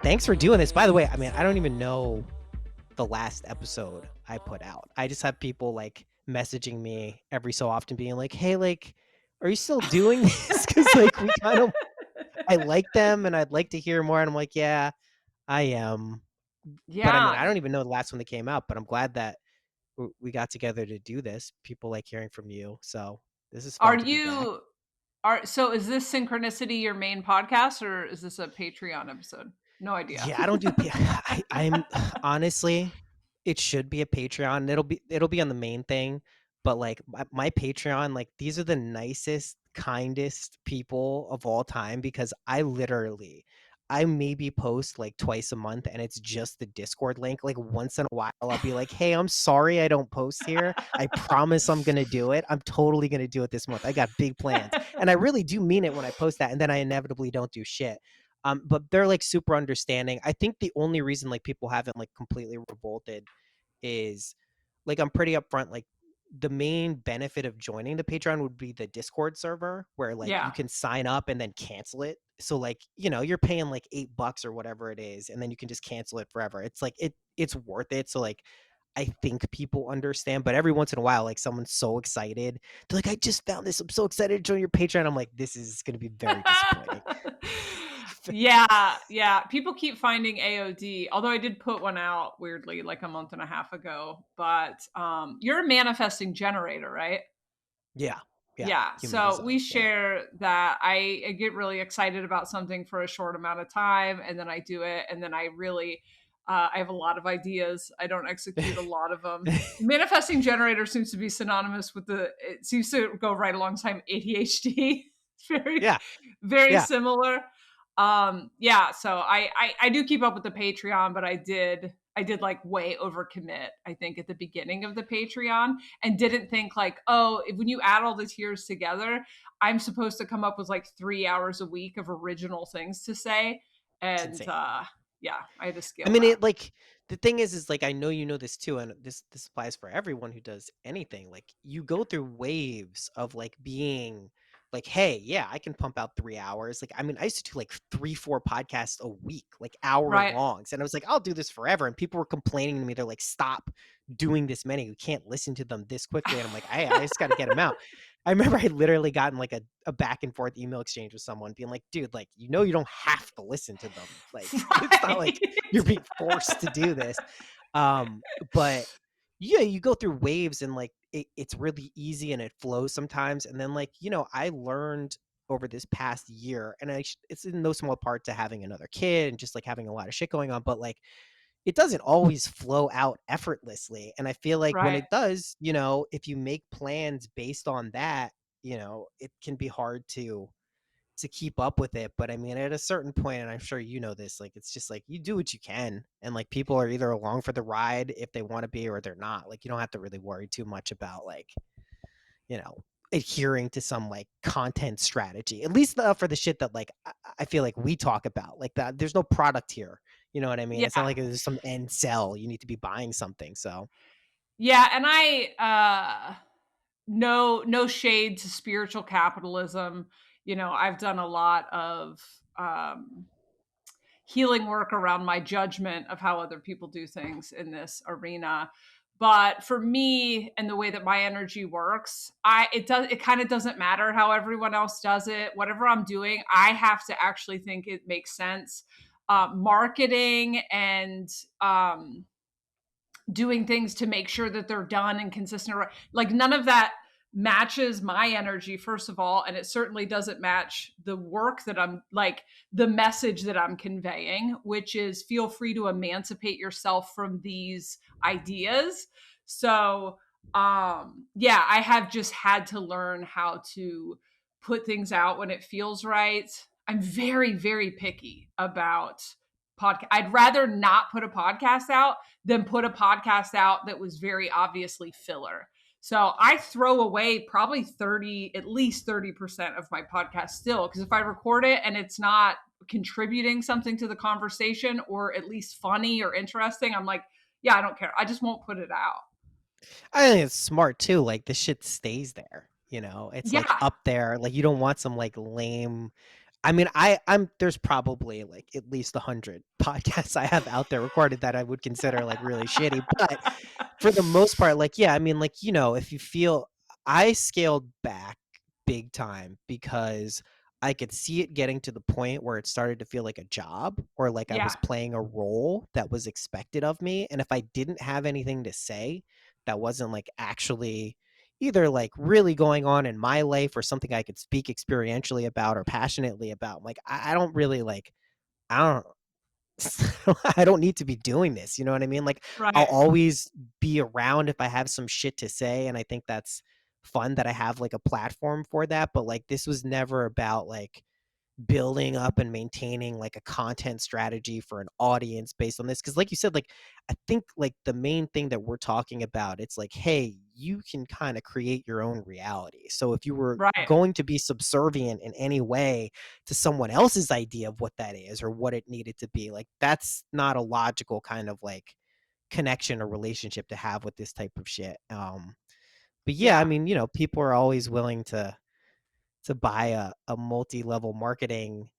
thanks for doing this. By the way, I mean, I don't even know the last episode I put out. I just have people like messaging me every so often being like, "Hey, like, are you still doing this?" Cuz like we kind of I like them and I'd like to hear more and I'm like, "Yeah, I am." But I mean, Yeah. I don't even know the last one that came out, but I'm glad that we got together to do this. People like hearing from you. So, this is Are fun to be back. you are so is this Synchronicity your main podcast or is this a Patreon episode? No idea. Yeah, I don't do I'm honestly, it should be a Patreon. It'll be on the main thing, but like my Patreon, like these are the nicest, kindest people of all time because I maybe post like twice a month and it's just the Discord link. Like once in a while I'll be like, "Hey, I'm sorry I don't post here. I promise I'm going to do it. I'm totally going to do it this month. I got big plans." And I really do mean it when I post that and then I inevitably don't do shit. But they're like super understanding. I think the only reason like people haven't like completely revolted is like I'm pretty upfront. Like the main benefit of joining the Patreon would be the Discord server where like you Yeah. can sign up and then cancel it. So like, you're paying like $8 or whatever it is, and then you can just cancel it forever. It's like it's worth it. So like I think people understand, but every once in a while, like someone's so excited. They're like, "I just found this. I'm so excited to join your Patreon." I'm like, this is gonna be very disappointing. Yeah, yeah. People keep finding AOD, although I did put one out weirdly like a month and a half ago. But you're a manifesting generator, right? Yeah. Yeah. Yeah. Human So we design. Yeah. share that. I get really excited about something for a short amount of time and then I do it. And then I have a lot of ideas. I don't execute a lot of them. Manifesting generator seems to be synonymous with it seems to go right alongside ADHD. It's very, Yeah. very Yeah. similar. Yeah, so I do keep up with the Patreon, but I did like way overcommit, I think, at the beginning of the Patreon and didn't think like, oh, when you add all the tiers together, I'm supposed to come up with like 3 hours a week of original things to say. It's And insane. yeah, I had to I scale mean, back. it like the thing is like I know you know this too, and this applies for everyone who does anything. Like you go through waves of like being like, hey, yeah, I can pump out 3 hours. Like, I mean, I used to do like 3, 4 podcasts a week, like hour Right. longs. And I was like, I'll do this forever. And people were complaining to me. They're like, stop doing this many. We can't listen to them this quickly. And I'm like, I just got to get them out. I remember I literally gotten like a back and forth email exchange with someone being like, dude, like, you don't have to listen to them. Like, it's not Right. like you're being forced to do this. Um, but yeah, you go through waves and like it's really easy and it flows sometimes. And then like, I learned over this past year, and it's in no small part to having another kid and just like having a lot of shit going on, but like it doesn't always flow out effortlessly. And I feel like when Right. it does, if you make plans based on that, it can be hard to keep up with it. But I mean, at a certain point, and I'm sure you know this, like it's just like you do what you can, and like people are either along for the ride if they want to be or they're not. Like you don't have to really worry too much about like, you know, adhering to some like content strategy. At least for the shit that like I feel like we talk about. Like that there's no product here. You know what I mean? It's not Yeah. like there's some end sell. You need to be buying something. So Yeah. And no shade to spiritual capitalism. I've done a lot of um healing work around my judgment of how other people do things in this arena. But for me and the way that my energy works, it kind of doesn't matter how everyone else does it. Whatever I'm doing, I have to actually think it makes sense. Marketing and doing things to make sure that they're done and consistent. Like none of that matches my energy, first of all. And it certainly doesn't match the work that I'm like, the message that I'm conveying, which is feel free to emancipate yourself from these ideas. So, yeah, I have just had to learn how to put things out when it feels right. I'm very, very picky about podcast. I'd rather not put a podcast out than put a podcast out that was very obviously filler. So I throw away probably at least 30% of my podcast still, because if I record it and it's not contributing something to the conversation or at least funny or interesting, I'm like, yeah, I don't care. I just won't put it out. I think it's smart too. Like the shit stays there. It's like Yeah. up there. Like you don't want some like lame. I mean, I'm there's probably like at least 100 podcasts I have out there recorded that I would consider like really shitty, but for the most part, like, yeah, I mean, like, if you feel I scaled back big time because I could see it getting to the point where it started to feel like a job or like I was Yeah, playing a role that was expected of me. And if I didn't have anything to say that wasn't like actually either like really going on in my life or something I could speak experientially about or passionately about, like, I don't really like, I don't, I don't need to be doing this. You know what I mean? Like, I'll right. always be around if I have some shit to say. And I think that's fun that I have like a platform for that. But like, this was never about like building up and maintaining like a content strategy for an audience based on this. Cause like you said, like, I think like the main thing that we're talking about, it's like, hey, you can kind of create your own reality. So if you were Right. going to be subservient in any way to someone else's idea of what that is or what it needed to be, like, that's not a logical kind of like connection or relationship to have with this type of shit. But yeah, I Yeah. mean, people are always willing to buy a multi-level marketing,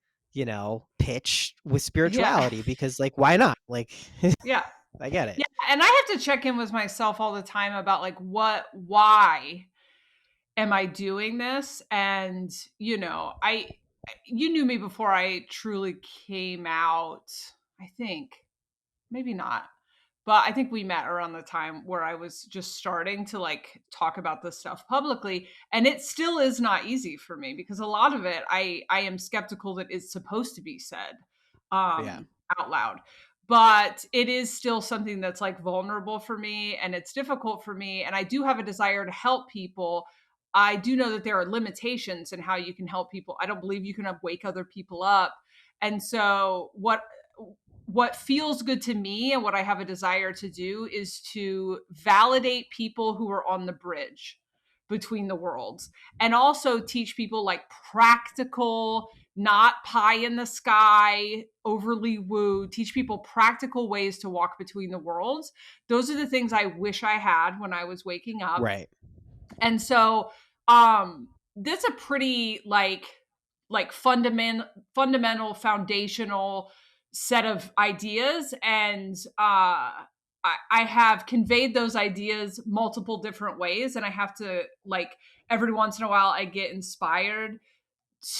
pitch with Yeah. spirituality because like why not? Like Yeah. I get it. Yeah, and I have to check in with myself all the time about, like, why am I doing this? And, you knew me before I truly came out, I think. Maybe not. But I think we met around the time where I was just starting to, like, talk about this stuff publicly, and it still is not easy for me because a lot of it I am skeptical that it's supposed to be said, Yeah. out loud. But it is still something that's, like, vulnerable for me, and it's difficult for me, and I do have a desire to help people. I do know that there are limitations in how you can help people. I don't believe you can, wake other people up, and so what feels good to me and what I have a desire to do is to validate people who are on the bridge between the worlds and also teach people like practical, not pie in the sky, overly woo, teach people practical ways to walk between the worlds. Those are the things I wish I had when I was waking up. Right. And so that's a pretty like fundamental foundational set of ideas, and I have conveyed those ideas multiple different ways, and I have to like every once in a while I get inspired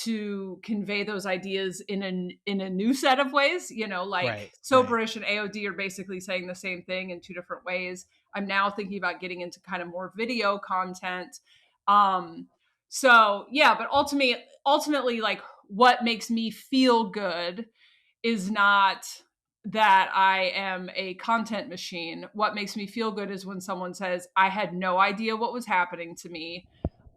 to convey those ideas in a new set of ways. Like Right. Right. soberish and AOD are basically saying the same thing in two different ways. I'm now thinking about getting into kind of more video content. Um, so yeah, but ultimately, like what makes me feel good is not that I am a content machine. What makes me feel good is when someone says, I had no idea what was happening to me.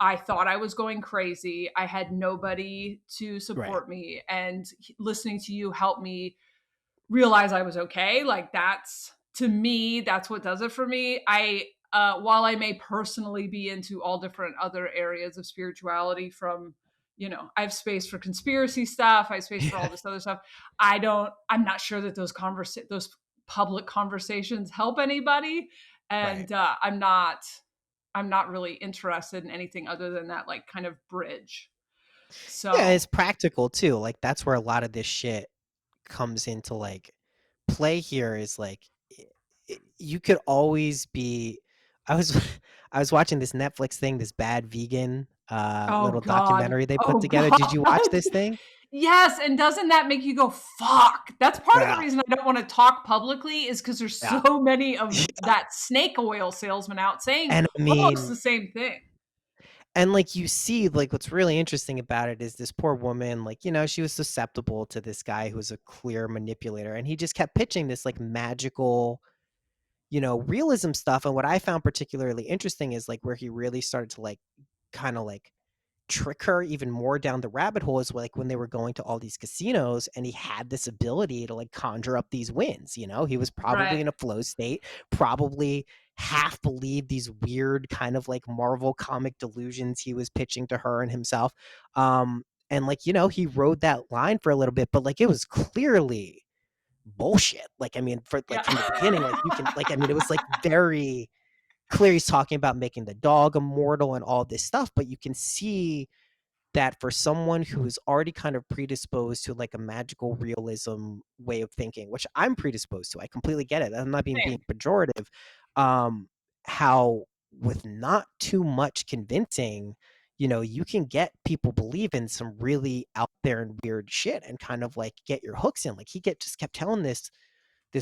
I thought I was going crazy. I had nobody to Right. support me. And listening to you helped me realize I was okay. Like that's to me, that's what does it for me. While I may personally be into all different other areas of spirituality from, I have space for conspiracy stuff, I have space for all Yeah. this other stuff. I'm not sure that those public conversations help anybody. Right. And I'm not really interested in anything other than that, like kind of bridge. Yeah, So, it's practical too. Like that's where a lot of this shit comes into like play here is like you could always be I was I was watching this Netflix thing, this bad vegan oh little God. documentary they put Oh together. Did you watch God. this thing? Yes, and doesn't that make you go, "Fuck." That's part of the Yeah. reason I don't wanna talk publicly is because there's Yeah. so many of that snake oil salesman out saying And I almost mean, the same thing. and like you see, like what's really interesting about it is this poor woman, like, she was susceptible to this guy who's a clear manipulator. And he just kept pitching this like magical, realism stuff. And what I found particularly interesting is like where he really started to like kind of like trick her even more down the rabbit hole is like when they were going to all these casinos and he had this ability to like conjure up these wins. He was probably Right. in a flow state, probably half believed these weird kind of like Marvel comic delusions he was pitching to her and himself. And like, he rode that line for a little bit, but like it was clearly bullshit. Like, I mean, for like Yeah. from the beginning, like you can like, I mean, it was like very clear he's talking about making the dog immortal and all this stuff, but you can see that for someone who is already kind of predisposed to like a magical realism way of thinking, which I'm predisposed to, I completely get it. I'm not being Same. pejorative. Um, how with not too much convincing, you can get people believe in some really out there and weird shit and kind of like get your hooks in. Like he get just kept telling this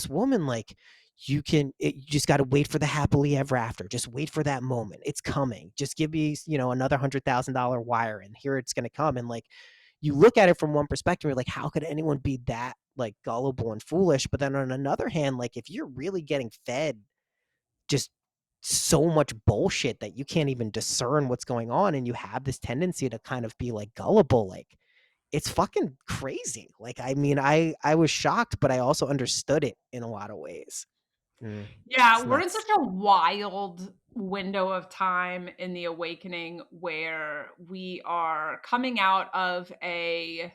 woman like you just got to wait for the happily ever after, just wait for that moment, it's coming, just give me another $100,000 wire and here it's going to come. And like you look at it from one perspective, you're like, how could anyone be that like gullible and foolish? But then on another hand, like if you're really getting fed just so much bullshit that you can't even discern what's going on and you have this tendency to kind of be like gullible, like it's fucking crazy. Like, I mean, I was shocked, but I also understood it in a lot of ways. Mm, Yeah, it's we're in such nuts. a wild window of time in the awakening where we are coming out of a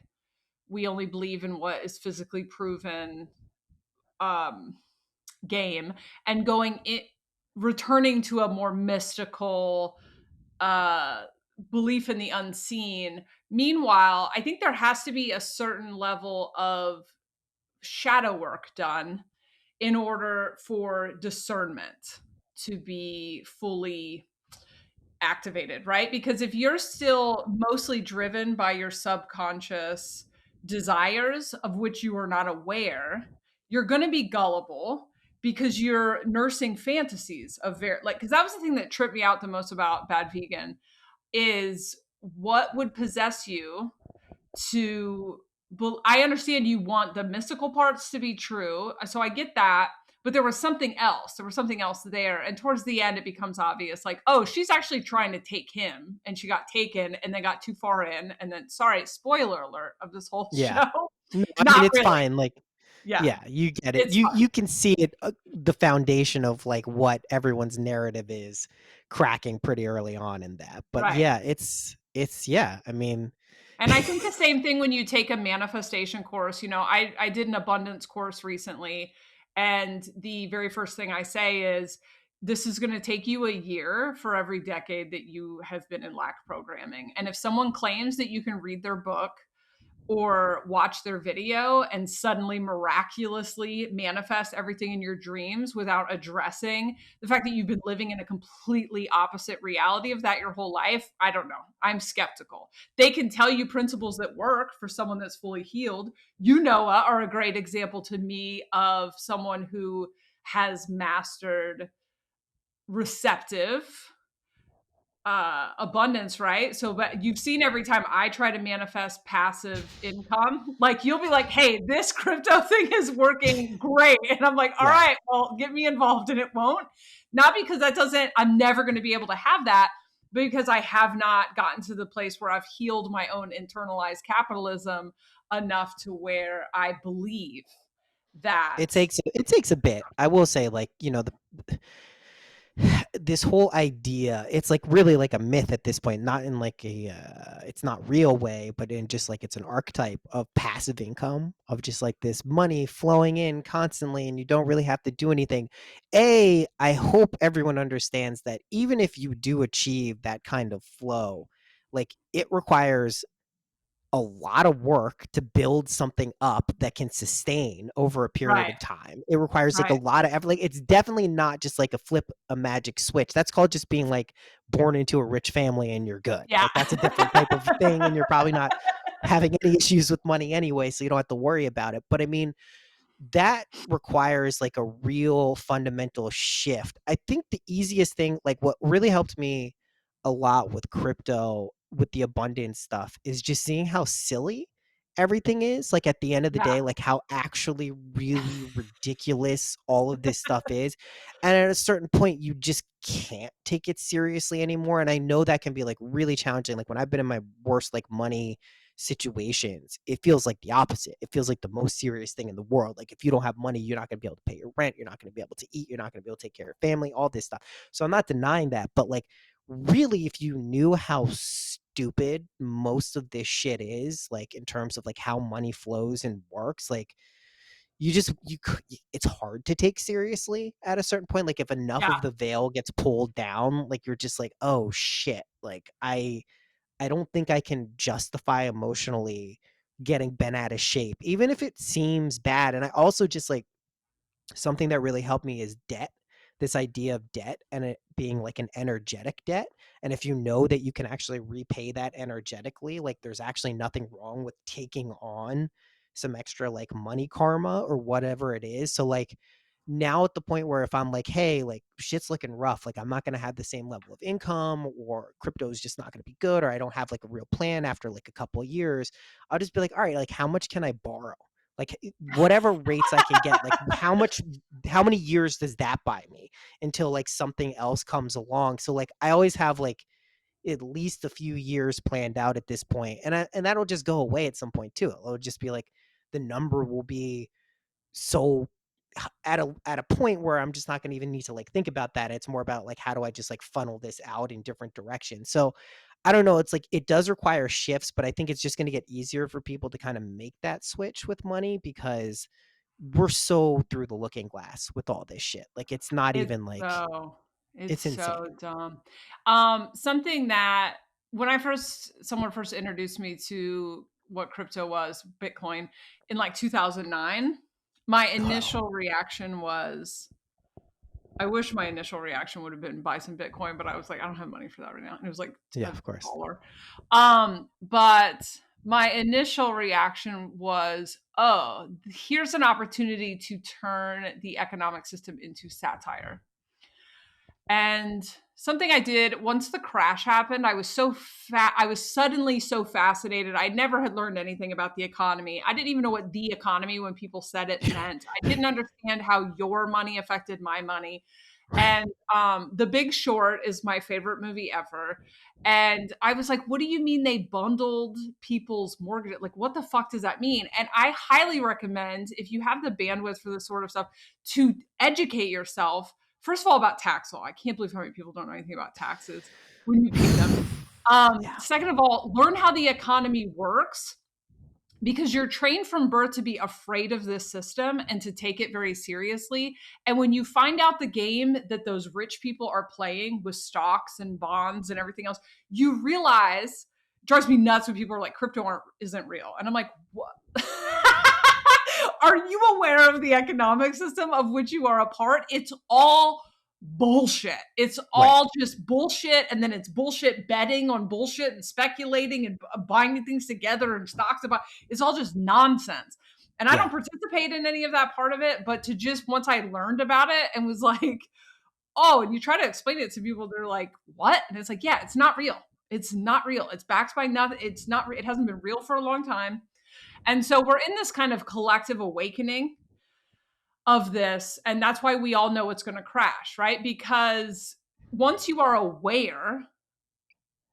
we only believe in what is physically proven um game and going it returning to a more mystical uh belief in the unseen. Meanwhile, I think there has to be a certain level of shadow work done in order for discernment to be fully activated, right? Because if you're still mostly driven by your subconscious desires of which you are not aware, you're going to be gullible because you're nursing fantasies of very like because that was the thing that tripped me out the most about Bad Vegan is what would possess you to I understand you want the mystical parts to be true. So I get that. But there was something else. There was something else there. And towards the end, it becomes obvious like, oh, she's actually trying to take him and she got taken and then got too far in. And then, sorry, spoiler alert of this whole Yeah. show. No, I mean, Not it's really. fine. Like, Yeah, yeah, you get it. it's You fine. can see it, the foundation of like what everyone's narrative is cracking pretty early on in that. But Right. yeah, it's yeah. I mean, And I think the same thing when you take a manifestation course. I did an abundance course recently, and the very first thing I say is this is going to take you a year for every decade that you have been in lack programming. And if someone claims that you can read their book or watch their video and suddenly miraculously manifest everything in your dreams without addressing the fact that you've been living in a completely opposite reality of that your whole life, I don't know. I'm skeptical. They can tell you principles that work for someone that's fully healed. You, Noah, are a great example to me of someone who has mastered receptive abundance, right? So but you've seen every time I try to manifest passive income, like you'll be like, hey, this crypto thing is working great. And I'm like, all yeah. right, well, get me involved, and it won't. Not because that doesn't, I'm never going to be able to have that, but because I have not gotten to the place where I've healed my own internalized capitalism enough to where I believe that. It takes a bit. I will say, like, this whole idea, it's like really like a myth at this point, not in like a it's not real way, but in just like it's an archetype of passive income, of just like this money flowing in constantly and you don't really have to do anything. I hope everyone understands that even if you do achieve that kind of flow, like it requires a lot of work to build something up that can sustain over a period Right, of time. It requires like a right. lot of effort. Like it's definitely not just like a magic switch. That's called just being like born into a rich family and you're good. Yeah. Like that's a different type of thing and you're probably not having any issues with money anyway, so you don't have to worry about it. But I mean, that requires like a real fundamental shift. I think the easiest thing, like what really helped me a lot with crypto, with the abundance stuff, is just seeing how silly everything is. Like at the end of the Yeah. day, like how actually really ridiculous all of this stuff is. And at a certain point, you just can't take it seriously anymore. And I know that can be like really challenging. Like when I've been in my worst like money situations, it feels like the opposite. It feels like the most serious thing in the world. Like if you don't have money, you're not going to be able to pay your rent. You're not going to be able to eat. You're not going to be able to take care of family, all this stuff. So I'm not denying that. But like, really, if you knew how stupid most of this shit is, like in terms of like how money flows and works, like it's hard to take seriously at a certain point. Like if enough Yeah. of the veil gets pulled down, like you're just like, oh shit, like I don't think I can justify emotionally getting bent out of shape, even if it seems bad. And I also just like something that really helped me is debt. This idea of debt and it being like an energetic debt. And if you know that you can actually repay that energetically, like there's actually nothing wrong with taking on some extra like money karma or whatever it is. So like now at the point where if I'm like, hey, like shit's looking rough, like I'm not going to have the same level of income or crypto is just not going to be good or I don't have like a real plan after like a couple of years, I'll just be like, all right, like how much can I borrow? Like whatever rates I can get, like how many years does that buy me until like something else comes along? So like I always have like at least a few years planned out at this point, and that'll just go away at some point too. It'll just be like the number will be so at a point where I'm just not going to even need to like think about that. It's more about like how do I just like funnel this out in different directions. So I don't know. It's like it does require shifts, but I think it's just going to get easier for people to kind of make that switch with money because we're so through the looking glass with all this shit. Like it's not It's even like so it's it's so insane. dumb. Something that when someone first introduced me to what crypto was, Bitcoin, in like 2009, my Wow. initial reaction was, I wish my initial reaction would have been buy some Bitcoin, but I was like, I don't have money for that right now. And it was like Yeah, a of course. dollar. But my initial reaction was, oh, here's an opportunity to turn the economic system into satire. And something I did once the crash happened, I was so fat. I was suddenly so fascinated. I never had learned anything about the economy. I didn't even know what the economy, when people said it, meant. I didn't understand how your money affected my money. Right. And The Big Short is my favorite movie ever. And I was like, what do you mean they bundled people's mortgage? Like, what the fuck does that mean? And I highly recommend, if you have the bandwidth for this sort of stuff, to educate yourself. First of all, about tax law. I can't believe how many people don't know anything about taxes when you pay them. Yeah. Second of all, learn how the economy works, because you're trained from birth to be afraid of this system and to take it very seriously. And when you find out the game that those rich people are playing with stocks and bonds and everything else, you realize, it drives me nuts when people are like, isn't real. And I'm like, what? Are you aware of the economic system of which you are a part? It's all bullshit. It's Right. all just bullshit. And then it's bullshit betting on bullshit and speculating and buying things together and stocks about. It's all just nonsense. And I don't Yeah. participate in any of that part of it. But to just, once I learned about it and was like, oh, and you try to explain it to people, they're like, what? And it's like, yeah, it's not real. It's not real. It's backed by nothing. It's not, it hasn't been real for a long time. And so we're in this kind of collective awakening of this. And that's why we all know it's going to crash, right? Because once you are aware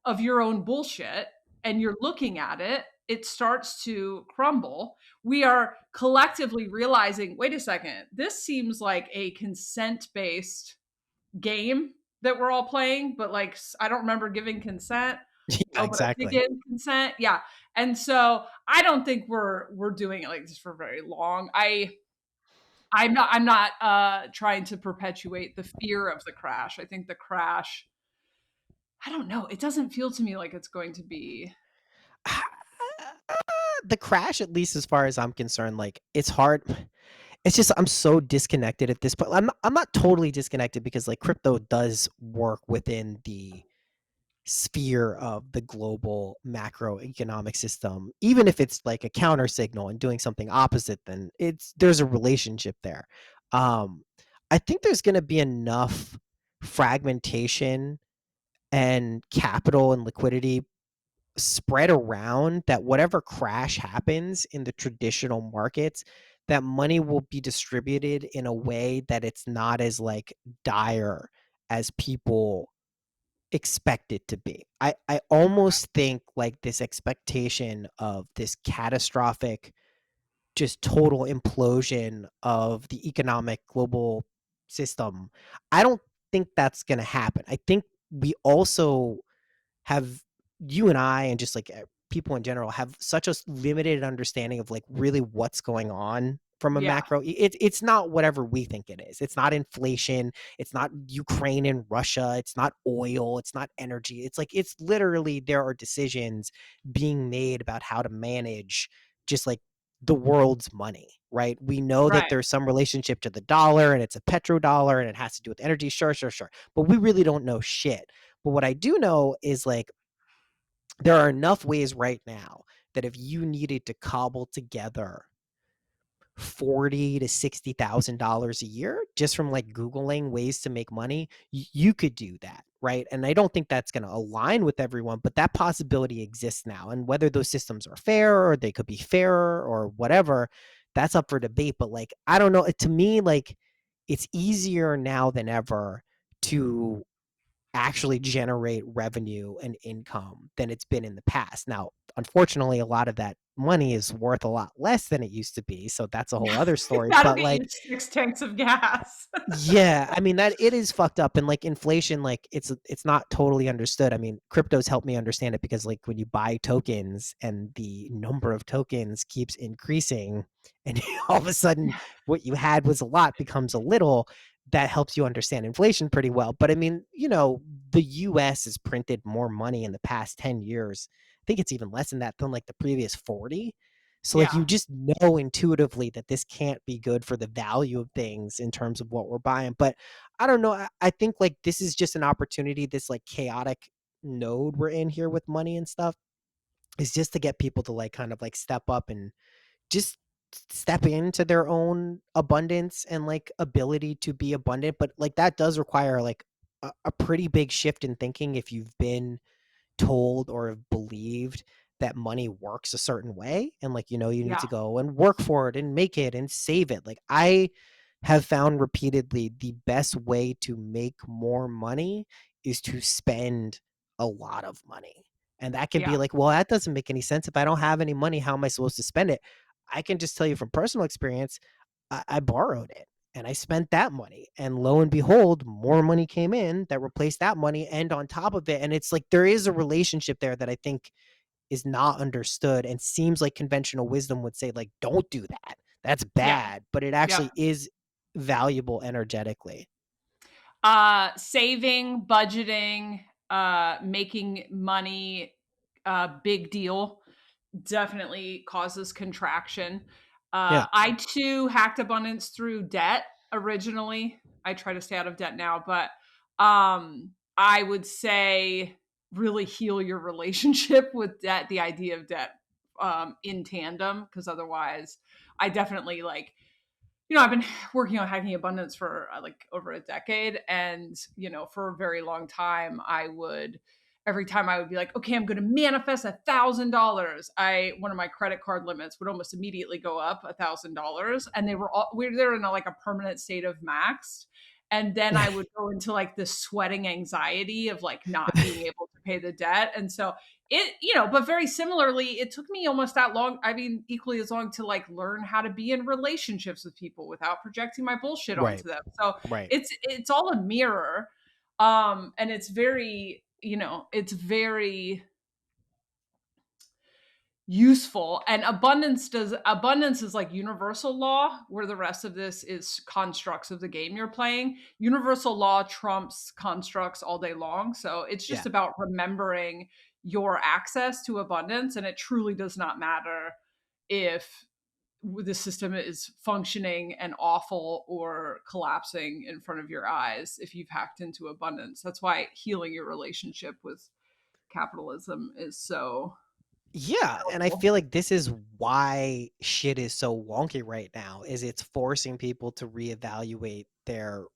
of your own bullshit and you're looking at it, it starts to crumble. We are collectively realizing, wait a second, this seems like a consent based game that we're all playing, but like, I don't remember giving consent. Yeah, Oh, but I did exactly. give consent. Yeah. And so I don't think we're doing it like this for very long. I'm not trying to perpetuate the fear of the crash. I think the crash, I don't know. It doesn't feel to me like it's going to be. The crash, at least as far as I'm concerned, like it's hard. It's just I'm so disconnected at this point. I'm not totally disconnected because like crypto does work within the sphere of the global macroeconomic system. Even if it's like a counter signal and doing something opposite, then there's a relationship there. Um, I think there's going to be enough fragmentation and capital and liquidity spread around that whatever crash happens in the traditional markets, that money will be distributed in a way that it's not as like dire as people expect it to be. I almost think like this expectation of this catastrophic, just total implosion of the economic global system. I don't think that's going to happen. I think we also have you and I and just like people in general have such a limited understanding of like really what's going on from a Yeah. macro. It's not whatever we think it is. It's not inflation. It's not Ukraine and Russia. It's not oil. It's not energy. It's like it's literally there are decisions being made about how to manage just like the world's money, right? We know that Right. there's some relationship to the dollar and it's a petrodollar and it has to do with energy. Sure, sure, sure. But we really don't know shit. But what I do know is like there are enough ways right now that if you needed to cobble together 40 to $60,000 a year just from like googling ways to make money, you could do that, right? And I don't think that's going to align with everyone, but that possibility exists now. And whether those systems are fair or they could be fairer or whatever, that's up for debate. But like I don't know, to me like it's easier now than ever to actually generate revenue and income than it's been in the past. Now, unfortunately, a lot of that money is worth a lot less than it used to be. So that's a whole other story. That'll But get you like, 6 tanks of gas. yeah, I mean that it is fucked up and like inflation like it's not totally understood. I mean, crypto's helped me understand it because like when you buy tokens and the number of tokens keeps increasing and all of a sudden what you had was a lot becomes a little, that helps you understand inflation pretty well. But I mean, the US has printed more money in the past 10 years. I think it's even less than that than like the previous 40. So like Yeah. you just know intuitively that this can't be good for the value of things in terms of what we're buying. But I don't know. I think like this is just an opportunity, this like chaotic node we're in here with money and stuff is just to get people to like kind of like step up and just step into their own abundance and like ability to be abundant. But like that does require like a pretty big shift in thinking if you've been told or have believed that money works a certain way and like you need Yeah. to go and work for it and make it and save it. Like I have found repeatedly the best way to make more money is to spend a lot of money. And that can Yeah. be like, well, that doesn't make any sense. If I don't have any money, how am I supposed to spend it? I can just tell you from personal experience, I borrowed it and I spent that money. And lo and behold, more money came in that replaced that money and on top of it. And it's like there is a relationship there that I think is not understood and seems like conventional wisdom would say, like, don't do that. That's Yeah. bad. But it Yeah. actually is valuable energetically. Saving, budgeting, making money, big deal. Definitely causes contraction. Yeah. I too hacked abundance through debt originally. I try to stay out of debt now, but I would say really heal your relationship with debt, the idea of debt in tandem, because otherwise, I definitely like I've been working on hacking abundance for like over a decade. And, for a very long time, every time I would be like, okay, I'm going to manifest $1,000. One of my credit card limits would almost immediately go up $1,000. And they're in like a permanent state of maxed. And then I would go into like the sweating anxiety of like not being able to pay the debt. And so but very similarly, it took me almost that long. I mean, equally as long to like learn how to be in relationships with people without projecting my bullshit Right. onto them. So Right. it's all a mirror. And it's very, it's very useful. And abundance is like universal law, where the rest of this is constructs of the game you're playing. Universal law trumps constructs all day long. So it's just Yeah. about remembering your access to abundance, and it truly does not matter if the system is functioning and awful or collapsing in front of your eyes if you've hacked into abundance. That's why healing your relationship with capitalism is so Yeah, and I powerful. feel like this is why shit is so wonky right now is it's forcing people to reevaluate their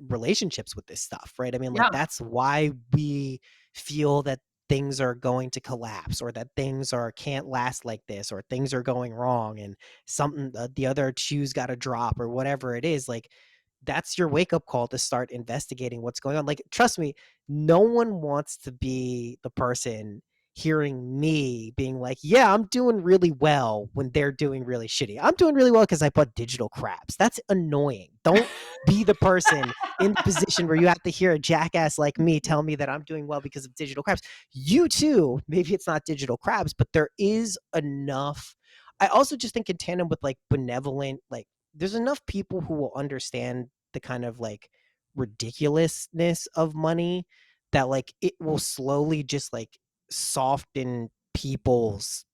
relationships with this stuff, right? I mean, like Yeah. that's why we feel that things are going to collapse or that things are can't last like this or things are going wrong and something the other shoe's got to drop or whatever it is. Like that's your wake up call to start investigating what's going on. Like trust me, no one wants to be the person hearing me being like, yeah, I'm doing really well when they're doing really shitty. I'm doing really well because I bought digital craps. That's annoying. Don't be the person in the position where you have to hear a jackass like me tell me that I'm doing well because of digital crabs. You too, maybe it's not digital crabs, but there is enough. I also just think in tandem with like benevolent, like there's enough people who will understand the kind of like ridiculousness of money that like it will slowly just like soften people's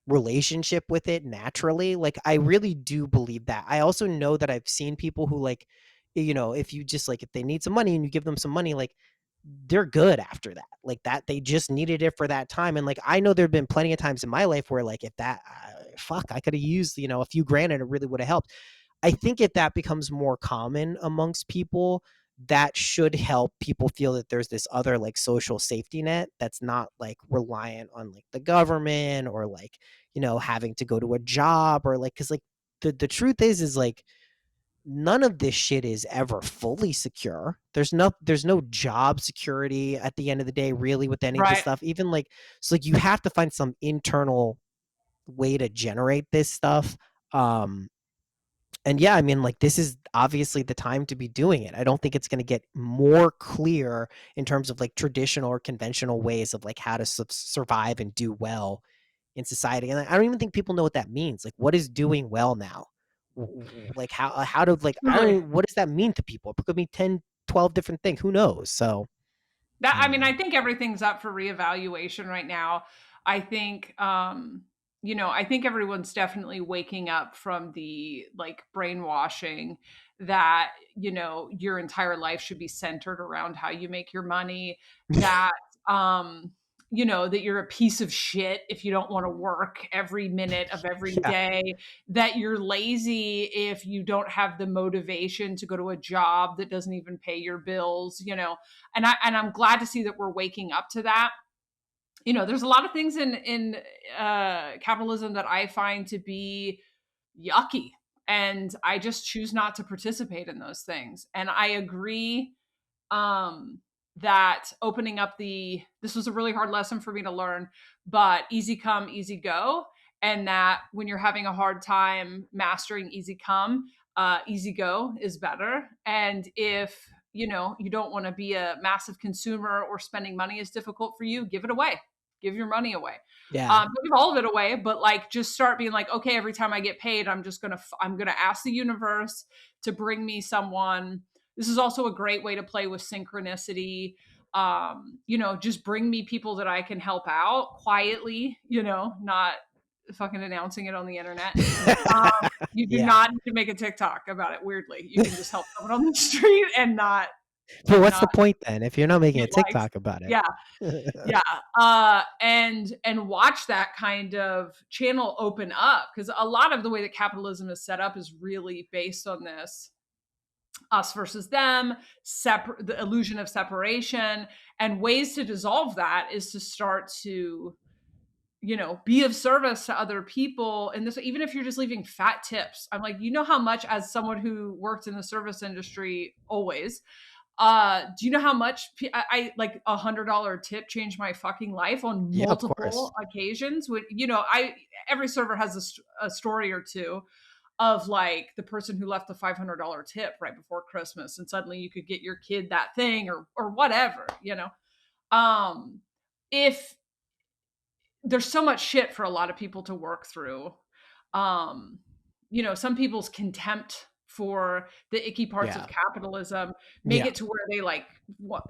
relationship with it naturally. Like I really do believe that. I also know that I've seen people who like, if you just like if they need some money and you give them some money, like they're good after that. Like that they just needed it for that time. And like I know there've been plenty of times in my life where like if that fuck, I could have used, a few grand and it really would have helped. I think if that becomes more common amongst people, that should help people feel that there's this other like social safety net that's not like reliant on like the government or like, having to go to a job or like, cause like the truth is like none of this shit is ever fully secure. There's no job security at the end of the day, really, with any of this Right. stuff. Even like, so like you have to find some internal way to generate this stuff. Um, and yeah, I mean, like this is obviously the time to be doing it. I don't think it's going to get more clear in terms of like traditional or conventional ways of like how to survive and do well in society. And I don't even think people know what that means. Like, what is doing well now? Like how to like I don't Truly. even, what does that mean to people? It could be 10, 12 different things. Who knows? So That I I don't mean, know. I think everything's up for reevaluation right now. I think I think everyone's definitely waking up from the like brainwashing that, your entire life should be centered around how you make your money, that that you're a piece of shit if you don't want to work every minute of every Yeah, day, that you're lazy if you don't have the motivation to go to a job that doesn't even pay your bills, and I'm glad to see that we're waking up to that. There's a lot of things in capitalism that I find to be yucky, and I just choose not to participate in those things. And I agree um that opening up the this was a really hard lesson for me to learn, but easy come easy go, and that when you're having a hard time mastering easy come, easy go is better. And if you don't want to be a massive consumer, or spending money is difficult for you, give it away, give your money away. yeah, Don't give all of it away, but like just start being like, okay, every time I get paid, I'm gonna ask the universe to bring me someone. This is also a great way to play with synchronicity. Just bring me people that I can help out quietly, not fucking announcing it on the internet. You do yeah. not need to make a TikTok about it. Weirdly, you can just help someone on the street and not But what's not the point then if you're not making a get likes. TikTok about it? Yeah, yeah. And watch that kind of channel open up, because a lot of the way that capitalism is set up is really based on this us versus them, the illusion of separation. And ways to dissolve that is to start to, be of service to other people. And this, even if you're just leaving fat tips, I'm like, how much, as someone who worked in the service industry always, do you know how much I like $100 tip changed my fucking life on Yeah, of course. multiple occasions? When I every server has a story or two of like the person who left the $500 tip right before Christmas, and suddenly you could get your kid that thing, or whatever. Um, if there's so much shit for a lot of people to work through, um, some people's contempt for the icky parts of Yeah, capitalism make yeah. it to where they like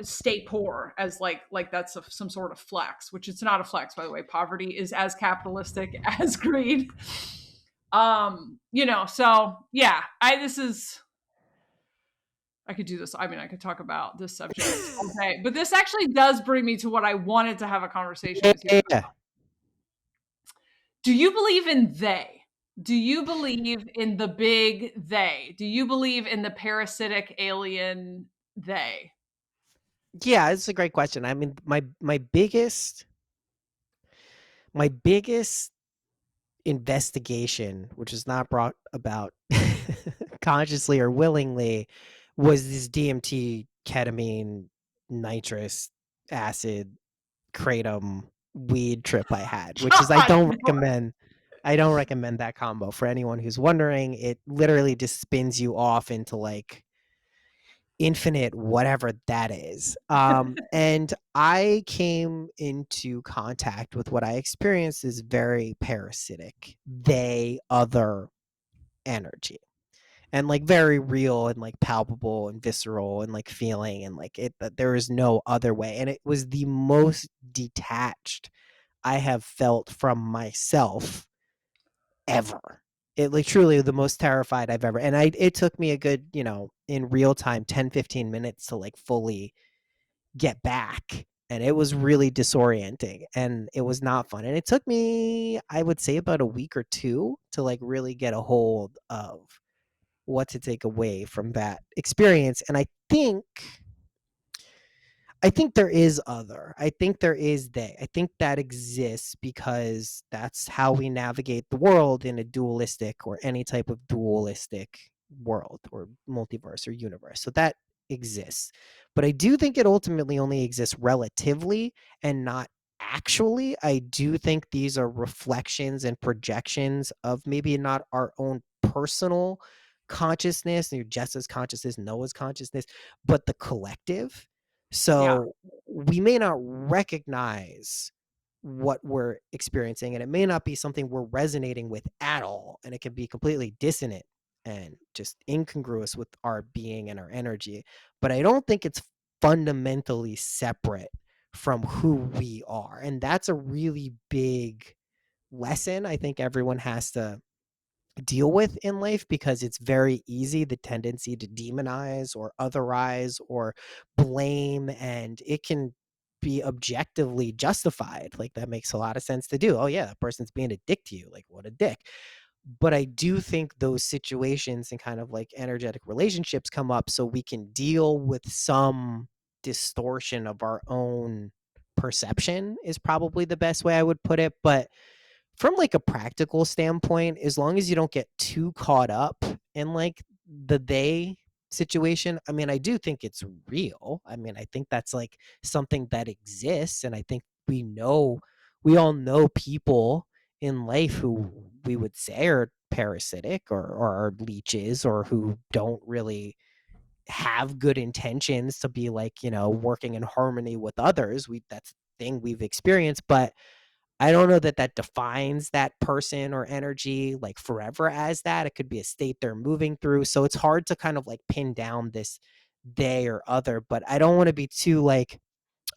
stay poor as like that's some sort of flex, which it's not a flex, by the way. Poverty is as capitalistic as greed. So yeah, I could do this. I mean, I could talk about this subject all day, but this actually does bring me to what I wanted to have a conversation Yeah, with you yeah, about. yeah. Do you believe in they? Do you believe in the big they? Do you believe in the parasitic alien they? Yeah, it's a great question. I mean, my biggest investigation, which is not brought about consciously or willingly, was this DMT, ketamine, nitrous acid, kratom weed trip I had, which is God, I don't recommend that combo for anyone who's wondering. It literally just spins you off into like infinite, whatever that is. And I came into contact with what I experienced is very parasitic, they, other energy. And like very real and like palpable and visceral and like feeling and like it that there is no other way. And it was the most detached I have felt from myself ever. It like truly the most terrified I've ever, and it took me a good, in real time 10-15 minutes to like fully get back. And it was really disorienting and it was not fun. And it took me, I would say, about a week or two to like really get a hold of what to take away from that experience. And I think there is other. I think there is they. I think that exists because that's how we navigate the world in a dualistic or any type of dualistic world or multiverse or universe. So that exists. But I do think it ultimately only exists relatively and not actually. I do think these are reflections and projections of maybe not our own personal consciousness, your Jessa's consciousness, Noah's consciousness, but the collective. Yeah. So we may not recognize what we're experiencing, and it may not be something we're resonating with at all. And it can be completely dissonant and just incongruous with our being and our energy. But I don't think it's fundamentally separate from who we are. And that's a really big lesson I think everyone has to deal with in life, because it's very easy the tendency to demonize or otherize or blame, and it can be objectively justified. Like that makes a lot of sense to do. Oh yeah, that person's being a dick to you, like what a dick. But I do think those situations and kind of like energetic relationships come up so we can deal with some distortion of our own perception, is probably the best way I would put it. But from like a practical standpoint, as long as you don't get too caught up in like the they situation, I mean, I do think it's real. I mean, I think that's like something that exists. And I think we all know people in life who we would say are parasitic or are leeches, or who don't really have good intentions to be like, working in harmony with others. That's the thing we've experienced. But I don't know that that defines that person or energy like forever as that. It could be a state they're moving through. So it's hard to kind of like pin down this they or other, but I don't want to be too like,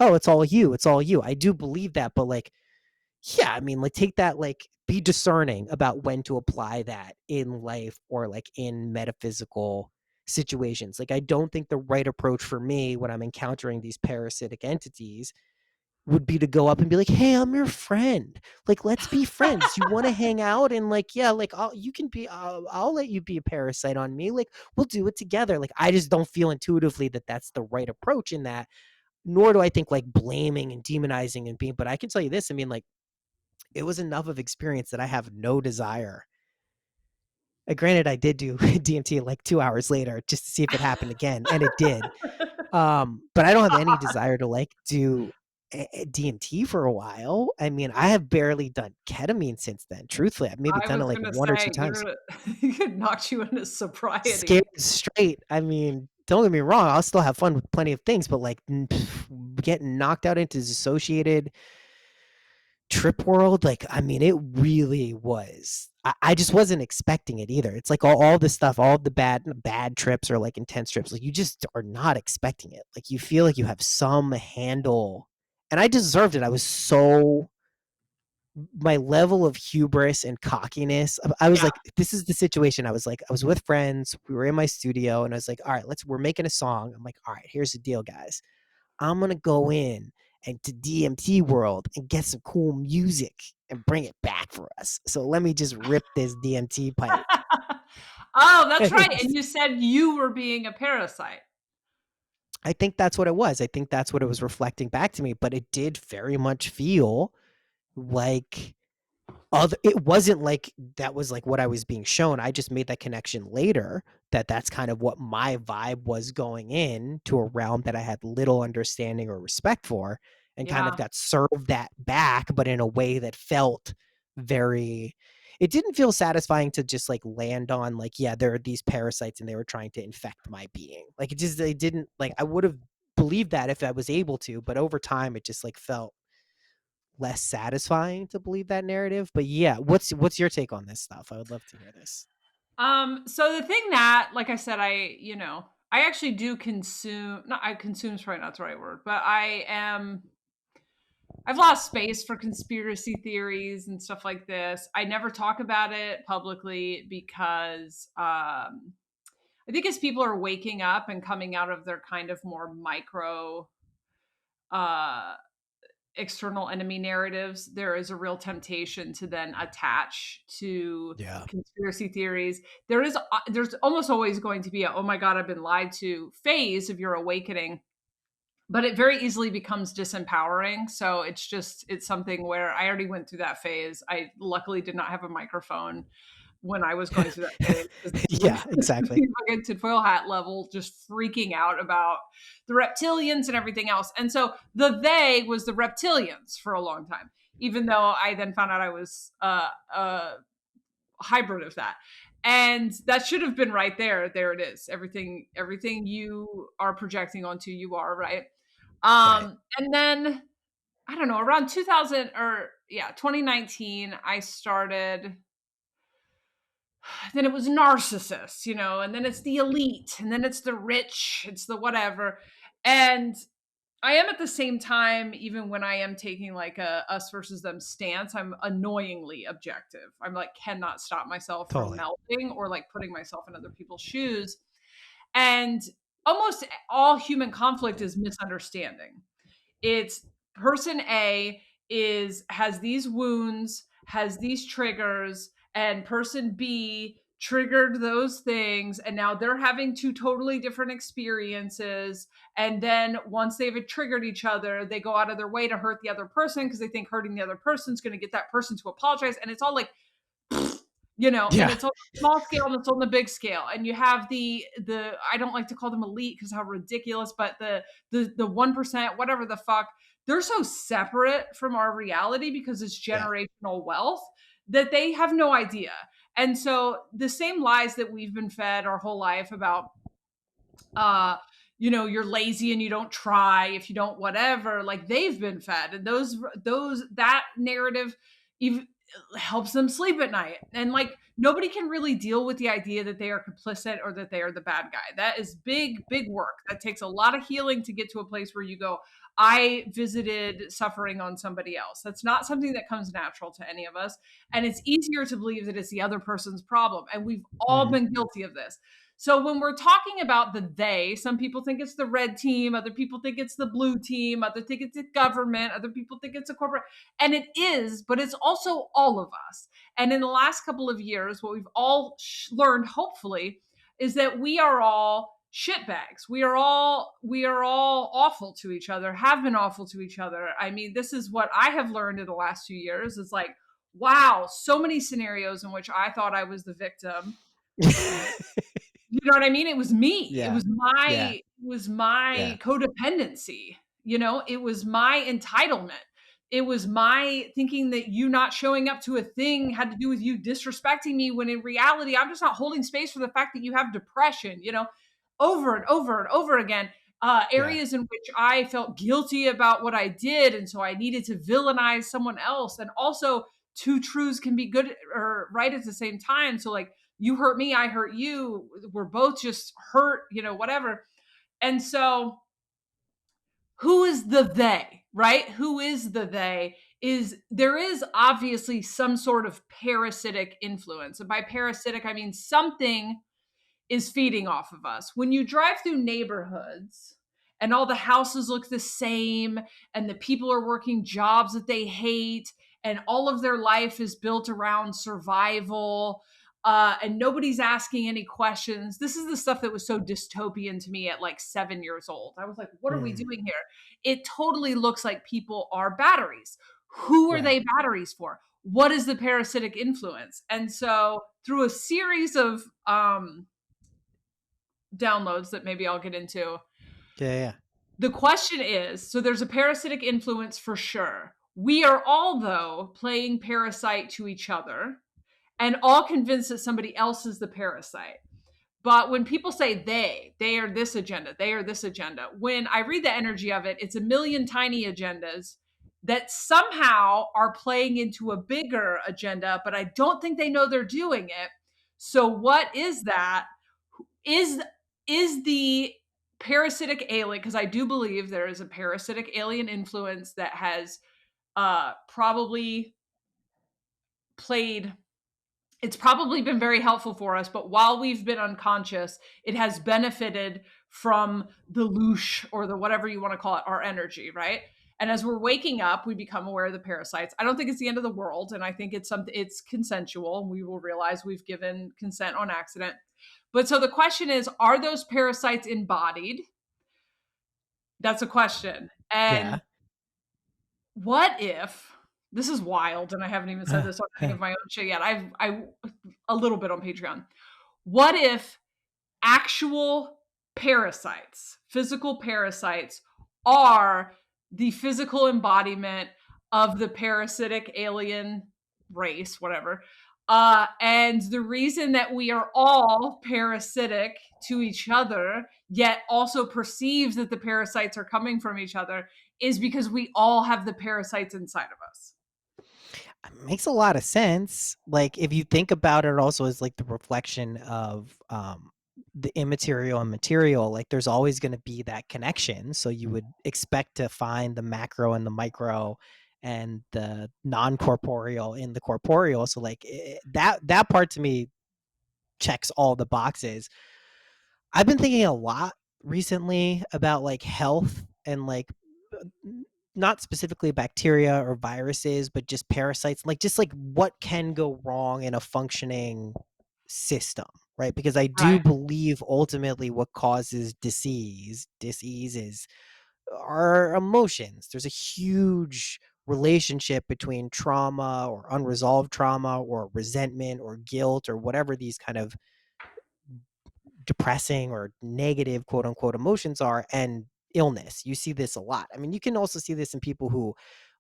oh, it's all you. It's all you. I do believe that, but like, yeah, I mean, like take that, like be discerning about when to apply that in life or like in metaphysical situations. Like, I don't think the right approach for me when I'm encountering these parasitic entities would be to go up and be like, "Hey, I'm your friend. Like, let's be friends. You want to hang out?" And like, yeah, like you can be. I'll let you be a parasite on me. Like, we'll do it together. Like, I just don't feel intuitively that that's the right approach in that. Nor do I think like blaming and demonizing and being. But I can tell you this. I mean, like, it was enough of experience that I have no desire. Granted, I did do DMT like 2 hours later just to see if it happened again, and it did. But I don't have any desire to like do DMT for a while. I mean, I have barely done ketamine since then. Truthfully, I've maybe I done was it like gonna one or two say, times. it knocked you into Scared sobriety. straight. I mean, don't get me wrong. I'll still have fun with plenty of things, but like getting knocked out into dissociated trip world, like, I mean, it really was. I just wasn't expecting it either. It's like all the stuff, all the bad trips or like intense trips, like you just are not expecting it. Like you feel like you have some handle, and I deserved it. I was so my level of hubris and cockiness. I was Yeah. like, this is the situation. I was like, I was with friends. We were in my studio, and I was like, all right, we're making a song. I'm like, all right, here's the deal, guys. I'm gonna go in and to DMT world and get some cool music and bring it back for us. So let me just rip this DMT pipe. Oh, that's right, I and you said you were being a parasite. think that's what it was. I think that's what it was reflecting back to me. But it did very much feel like it wasn't like that was like what I was being shown. I just made that connection later, that that's kind of what my vibe was going in to a realm that I had little understanding or respect for, and kind of Yeah. got served that back, but in a way that felt very it didn't feel satisfying to just like land on like, yeah, there are these parasites and they were trying to infect my being. Like it just they didn't like I would have believed that if I was able to, but over time it just like felt less satisfying to believe that narrative. But yeah, what's your take on this stuff? I would love to hear this. So the thing that, like I said, I actually do consume, not I consume is probably not the right word, but I've lost space for conspiracy theories and stuff like this. I never talk about it publicly because I think as people are waking up and coming out of their kind of more micro uh external enemy narratives, there is a real temptation to then attach to Yeah. conspiracy theories. There's almost always going to be a, oh my god, I've been lied to phase of your awakening, but it very easily becomes disempowering. So it's something where I already went through that phase. I luckily did not have a microphone when I was going through that phase, 'cause it would Yeah, exactly. be fucking tinfoil hat level, just freaking out about the reptilians and everything else. And so the they was the reptilians for a long time, even though I then found out I was a hybrid of that. And that should have been right there. There it is. Everything you are projecting onto you are, right? Right. And then I don't know, around 2000 or yeah, 2019, I started, then it was narcissists, and then it's the elite, and then it's the rich, it's the whatever. And I am at the same time, even when I am taking like a us versus them stance, I'm annoyingly objective. I'm like, cannot stop myself from Totally. melting or like putting myself in other people's shoes. And almost all human conflict is misunderstanding. It's person A is has these wounds, has these triggers, and person B triggered those things, and now they're having two totally different experiences. And then once they've triggered each other, they go out of their way to hurt the other person because they think hurting the other person is going to get that person to apologize. And it's all like, and Yeah. it's on the small scale and it's on the big scale. And you have the I don't like to call them elite because how ridiculous, but the 1%, whatever the fuck, they're so separate from our reality because it's Yeah. generational wealth that they have no idea. And so the same lies that we've been fed our whole life about uh you're lazy and you don't try if you don't whatever, like they've been fed, and those that narrative even helps them sleep at night. And like nobody can really deal with the idea that they are complicit or that they are the bad guy. That is big work. That takes a lot of healing to get to a place where you go, I visited suffering on somebody else. That's not something that comes natural to any of us. And it's easier to believe that it's the other person's problem. And we've all Mhm. been guilty of this. So when we're talking about the they, some people think it's the red team, other people think it's the blue team, other think it's the government, other people think it's a corporate. And it is, but it's also all of us. And in the last couple of years, what we've all learned, hopefully, is that we are all shitbags. We are all awful to each other, have been awful to each other. I mean, this is what I have learned in the last few years. Is like, wow, so many scenarios in which I thought I was the victim. You know what I mean? It was me. It Yeah. was my Yeah. it was Yeah. my codependency, it was my entitlement. It was my thinking that you not showing up to a thing had to do with you disrespecting me, when in reality, I'm just not holding space for the fact that you have depression, over and over and over again. Yeah. Areas in which I felt guilty about what I did. And so I needed to villainize someone else. And also, two truths can be good or right at the same time. So, like, you hurt me, I hurt you. We're both just hurt, whatever. And so, who is the they, right? Who is the they? Is there is obviously some sort of parasitic influence. And by parasitic, I mean something is feeding off of us. When you drive through neighborhoods and all the houses look the same and the people are working jobs that they hate and all of their life is built around survival, and nobody's asking any questions. This is the stuff that was so dystopian to me at like 7 years old. I was like, what are we Mhm. doing here? It totally looks like people are batteries. Who are Right. they batteries for? What is the parasitic influence? And so, through a series of downloads that maybe I'll get into. Yeah, yeah. The question is, so there's a parasitic influence for sure. We are all, though, playing parasite to each other. and all convinced that somebody else is the parasite. But when people say they are this agenda, they are this agenda, when I read the energy of it, it's a million tiny agendas that somehow are playing into a bigger agenda, but I don't think they know they're doing it. So what is that? Is is the parasitic alien, because I do believe there is a parasitic alien influence that has probably played, it's probably been very helpful for us, but while we've been unconscious, it has benefited from the loosh, or the whatever you want to call it, our energy, right? And as we're waking up, we become aware of the parasites. I don't think it's the end of the world, and I think it's something, it's consensual, and we will realize we've given consent on accident. But so the question is, are those parasites embodied? That's a question. Yeah. And what if, this is wild, and I haven't even said this on any of my own shit yet. I a little bit on Patreon. What if actual parasites, physical parasites, are the physical embodiment of the parasitic alien race, whatever? And the reason that we are all parasitic to each other, yet also perceives that the parasites are coming from each other, is because we all have the parasites inside of us. Makes a lot of sense. Like if you think about it also as like the reflection of the immaterial and material, like there's always going to be that connection. So you would expect to find the macro and the micro and the non-corporeal in the corporeal. So like that part to me checks all the boxes. I've been thinking a lot recently about like health and like not specifically bacteria or viruses, but just parasites, like just like what can go wrong in a functioning system, right? Because I do Right. believe ultimately what causes disease is our emotions. There's a huge relationship between trauma or unresolved trauma or resentment or guilt or whatever these kind of depressing or negative quote unquote emotions are, and illness. You see this a lot. I mean, you can also see this in people who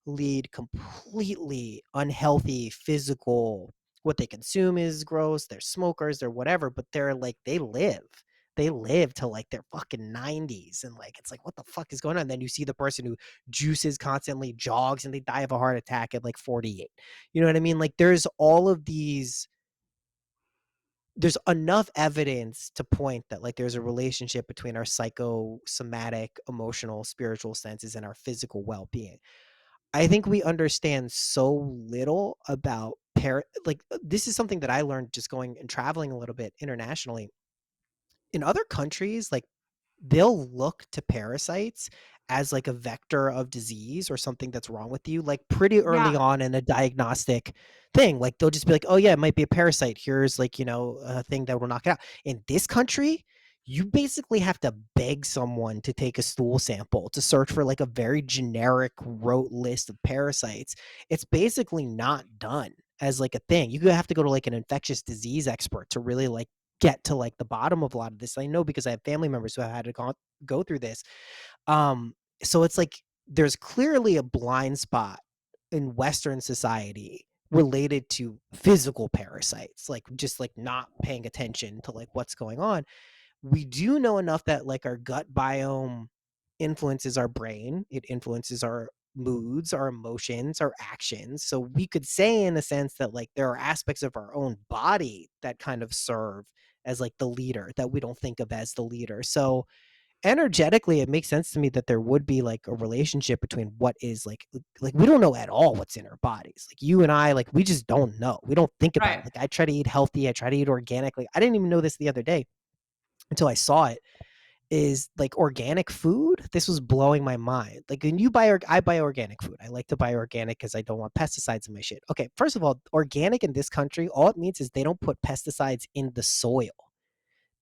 lead completely unhealthy physical, what they consume is gross, they're smokers, they're whatever, but they're like they live to like their fucking 90s, and like it's like what the fuck is going on. And then you see the person who juices constantly, jogs, and they die of a heart attack at like 48. You know what I mean? Like there's enough evidence to point that like there's a relationship between our psychosomatic, emotional, spiritual senses and our physical well-being. I think we understand so little about like this is something that I learned just going and traveling a little bit internationally. In other countries, like they'll look to parasites as like a vector of disease or something that's wrong with you, like pretty early Yeah. on in a diagnostic thing. Like they'll just be like, oh yeah, it might be a parasite. Here's like, a thing that will knock it out. In this country, you basically have to beg someone to take a stool sample to search for like a very generic rote list of parasites. It's basically not done as like a thing. You have to go to like an infectious disease expert to really like get to like the bottom of a lot of this. I know because I have family members who have had to go through this. So it's like there's clearly a blind spot in Western society related to physical parasites, like just like not paying attention to like what's going on. We do know enough that like our gut biome influences our brain, it influences our moods, our emotions, our actions. So we could say in a sense that like there are aspects of our own body that kind of serve as like the leader that we don't think of as the leader. So energetically it makes sense to me that there would be like a relationship between what is like we don't know at all what's in our bodies. Like you and I, like we just don't know. We don't think about it. Right. Like I try to eat healthy, I try to eat organic. Like I didn't even know this the other day until I saw it, is like organic food. This was blowing my mind. Like when I buy organic food. I like to buy organic because I don't want pesticides in my shit. Okay, first of all, organic in this country, all it means is they don't put pesticides in the soil.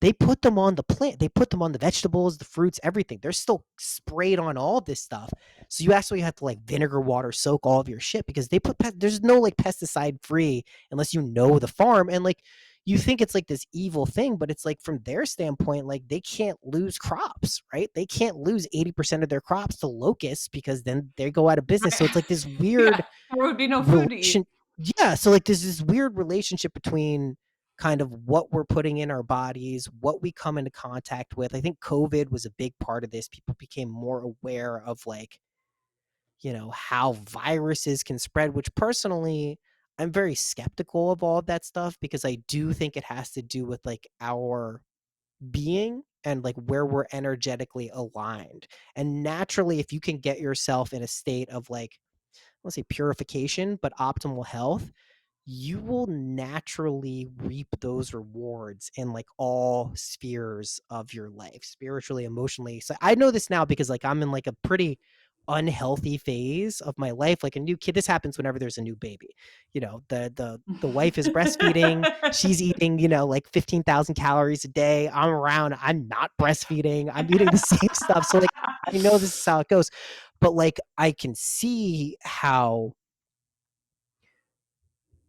They put them on the plant. They put them on the vegetables, the fruits, everything. They're still sprayed on all this stuff. So you actually have to like vinegar water soak all of your shit because they there's no like pesticide free unless you know the farm. And like you think it's like this evil thing, but it's like from their standpoint, like they can't lose crops, right? They can't lose 80% of their crops to locusts because then they go out of business. So Right. it's like this Yeah. weird There would be no food to relation. eat. Yeah, so like there's this weird relationship between kind of what we're putting in our bodies, what we come into contact with. I think COVID was a big part of this. People became more aware of like, how viruses can spread, which personally I'm very skeptical of all of that stuff because I do think it has to do with like our being and like where we're energetically aligned. And naturally, if you can get yourself in a state of like, let's say purification, but optimal health, you will naturally reap those rewards in like all spheres of your life, spiritually, emotionally. So I know this now because like I'm in like a pretty unhealthy phase of my life, like a new kid. This happens whenever there's a new baby. The wife is breastfeeding, she's eating, like 15,000 calories a day. I'm around, I'm not breastfeeding, I'm eating the same stuff. So like I know this is how it goes. But like I can see how